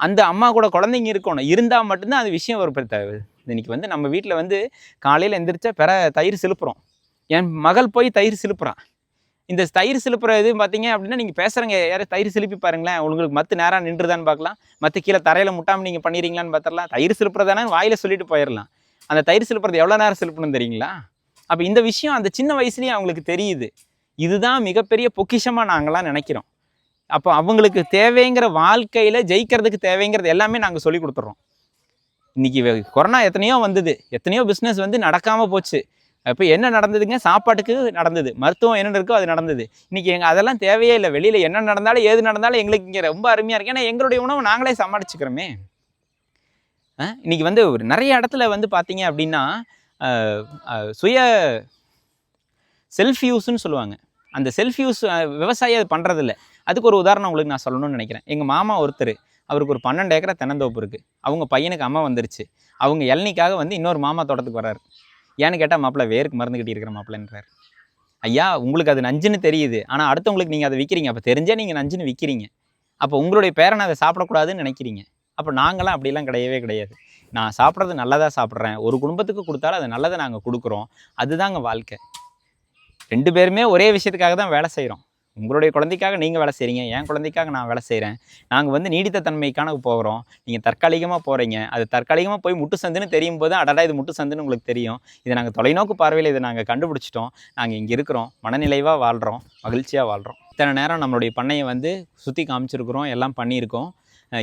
அந்த அம்மா கூட குழந்தைங்க இருக்கணும். இருந்தால் மட்டும்தான் அது விஷயம் வரும். இன்னைக்கு வந்து நம்ம வீட்டில் வந்து காலையில் எந்திரிச்சா தயிர் சிலுப்புறோம். என் மகள் போய் தயிர் சிலுப்புறான். இந்த தயிர் சிலுப்புற இது பார்த்தீங்க அப்படின்னா, நீங்கள் பேசுகிறங்க யாரும் தயிர் சிலுப்பி பாருங்களேன், உங்களுக்கு மற்ற நேரம் நின்றுதான்னு பார்க்கலாம், மற்ற கீழே தரையில் முட்டாமல் நீங்கள் பண்ணிடுறீங்களான்னு பார்த்துடலாம். தயிர் சிலுப்புறதானே வாயில் சொல்லிட்டு போயிடலாம். அந்த தயிர் சிலுப்புறது எவ்வளோ நேரம் சிலுப்பணும்னு தெரியுங்களா? அப்போ இந்த விஷயம் அந்த சின்ன வயசுலேயே அவங்களுக்கு தெரியுது. இதுதான் மிகப்பெரிய பொக்கிஷமாக நாங்களாம் நினைக்கிறோம். அப்போ அவங்களுக்கு தேவைங்கிற வாழ்க்கையில் ஜெயிக்கிறதுக்கு தேவைங்கிறது எல்லாமே நாங்கள் சொல்லி கொடுத்துட்றோம். இன்றைக்கி கொரோனா எத்தனையோ வந்தது, எத்தனையோ பிஸ்னஸ் வந்து நடக்காமல் போச்சு. இப்போ என்ன நடந்ததுங்க? சாப்பாட்டுக்கு நடந்தது, மருத்துவம் என்ன இருக்கோ அது நடந்தது. இன்றைக்கி அதெல்லாம் தேவையே இல்லை. வெளியில் என்ன நடந்தாலும் ஏது நடந்தாலும் எங்களுக்கு இங்கே ரொம்ப அருமையாக இருக்குது. ஏன்னா எங்களுடைய உணவை நாங்களே சமாளிச்சுக்கிறோமே. இன்றைக்கி வந்து ஒரு நிறைய இடத்துல வந்து பார்த்தீங்க அப்படின்னா, செல்ஃப் யூஸ்ன்னு சொல்லுவாங்க. அந்த செல்ஃப் யூஸ் விவசாயம் அது பண்ணுறதில்ல. அதுக்கு ஒரு உதாரணம் உங்களுக்கு நான் சொல்லணும்னு நினைக்கிறேன். எங்கள் மாமா ஒருத்தர், அவருக்கு ஒரு 12 ஏக்கரா தென்னந்தோப்பு இருக்குது. அவங்க பையனுக்கு அம்மா வந்துருச்சு. அவங்க இளநிக்காக வந்து இன்னொரு மாமா தோட்டத்துக்கு வர்றாரு. ஏன்னு கேட்டால், மாப்பிள்ளை வேருக்கு மருந்து கட்டி இருக்கிற மாப்பிள்ளைன்றார். ஐயா, உங்களுக்கு அது நஞ்சுன்னு தெரியுது, ஆனால் அடுத்தவங்களுக்கு நீங்கள் அதை விற்கிறீங்க. அப்போ தெரிஞ்சே நீங்கள் நஞ்சுன்னு விற்கிறீங்க. அப்போ உங்களுடைய பேரனை அதை சாப்பிடக்கூடாதுன்னு நினைக்கிறீங்க. அப்போ நாங்களாம் அப்படிலாம் கிடையவே கிடையாது. நான் சாப்பிட்றது நல்லதாக சாப்பிட்றேன். ஒரு குடும்பத்துக்கு கொடுத்தாலும் அது நல்லதை நாங்கள் கொடுக்குறோம். அதுதாங்க வாழ்க்கை. 2 பேருமே ஒரே விஷயத்துக்காக தான் வேலை செய்கிறோம். உங்களுடைய குழந்தைக்காக நீங்கள் வேலை செய்கிறீங்க, என் குழந்தைக்காக நான் வேலை செய்கிறேன். நாங்கள் வந்து நீடித்த தன்மைக்கான போகிறோம். நீங்கள் தற்காலிகமாக போகிறீங்க. அது தற்காலிகமாக போய் முட்டு சந்துன்னு தெரியும் போது, அடடா இது முட்டு சந்துன்னு உங்களுக்கு தெரியும். இதை நாங்கள் தொலைநோக்கு பார்வையில் இதை நாங்கள் கண்டுபிடிச்சிட்டோம். நாங்கள் இங்கே இருக்கிறோம், மனநிறைவாக வாழ்கிறோம், மகிழ்ச்சியாக வாழ்கிறோம். இத்தனை நேரம் நம்மளுடைய பண்ணையை வந்து சுற்றி காமிச்சிருக்கிறோம், எல்லாம் பண்ணியிருக்கோம்.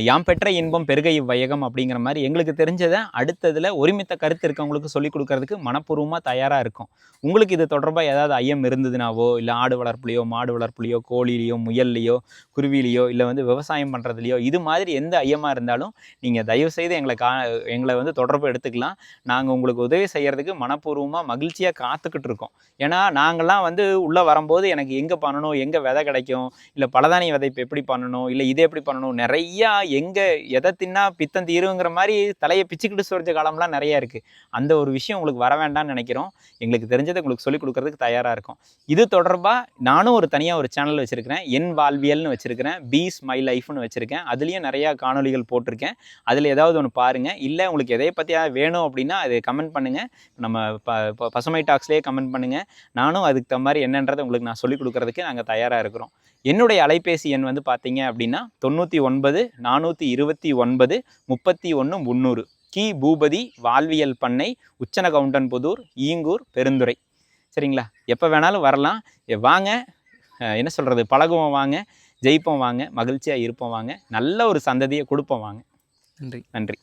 யாம் பெற்ற இன்பம் பெருக இவ்வையகம் அப்படிங்கிற மாதிரி எங்களுக்கு தெரிஞ்சதை அடுத்ததில் ஒருமித்த கருத்து இருக்கவங்களுக்கு சொல்லிக் கொடுக்கறதுக்கு மனப்பூர்வமாக தயாராக இருக்கும். உங்களுக்கு இது தொடர்பாக ஏதாவது ஐயம் இருந்ததுனாவோ, இல்லை ஆடு வளர்ப்புலையோ, மாடு வளர்ப்புலையோ, கோழிலையோ, முயல்லையோ, குருவிலையோ, இல்லை வந்து விவசாயம் பண்ணுறதுலையோ, இது மாதிரி எந்த ஐயமாக இருந்தாலும் நீங்கள் தயவுசெய்து எங்களை வந்து தொடர்பு எடுத்துக்கலாம். நாங்கள் உங்களுக்கு உதவி செய்கிறதுக்கு மனப்பூர்வமாக மகிழ்ச்சியாக காத்துக்கிட்டு இருக்கோம். ஏன்னா நாங்கள்லாம் வந்து உள்ளே வரும்போது எனக்கு எங்கே பண்ணணும், எங்கே விதை கிடைக்கும், இல்லை பலதானிய விதைப்பு எப்படி பண்ணணும், இல்லை இதை எப்படி பண்ணணும், நிறையா எங்கே எதை தின்னா பித்தம் தீருங்கிற மாதிரி தலையை பிச்சுக்கிட்டு சொல்கிற காலம்லாம் நிறையா இருக்குது. அந்த ஒரு விஷயம் உங்களுக்கு வர வேண்டாம்னு நினைக்கிறோம். எங்களுக்கு தெரிஞ்சதை உங்களுக்கு சொல்லிக் கொடுக்கறதுக்கு தயாராக இருக்கும். இது தொடர்பாக நானும் தனியாக ஒரு சேனல் வச்சுருக்கிறேன். என் வாழ்வியல்னு வச்சுருக்கிறேன், பீஸ் மை லைஃப்னு வச்சுருக்கேன். அதுலேயும் நிறையா காணொலிகள் போட்டிருக்கேன். அதில் ஏதாவது ஒன்று பாருங்கள். இல்லை உங்களுக்கு எதை பற்றி வேணும் அப்படின்னா அதை கமெண்ட் பண்ணுங்கள். நம்ம பசுமை டாக்ஸ்லேயே கமெண்ட் பண்ணுங்கள். நானும் அதுக்கு தகுந்த மாதிரி என்னன்றதை உங்களுக்கு நான் சொல்லிக் கொடுக்கறதுக்கு நாங்கள் தயாராக இருக்கிறோம். என்னுடைய அலைபேசி எண் வந்து பார்த்தீங்க அப்படின்னா 99 429 31 300. கி பூபதி வாழ்வியல் பண்ணை, உச்சனகவுண்டன்புதூர், ஈங்கூர், பெருந்துறை. சரிங்களா? எப்போ வேணாலும் வரலாம். வாங்க, என்ன சொல்கிறது, பழகுவோம் வாங்க, ஜெயிப்போம் வாங்க, மகிழ்ச்சியாக இருப்போம் வாங்க, நல்ல ஒரு சந்ததியை கொடுப்போம் வாங்க. நன்றி. நன்றி.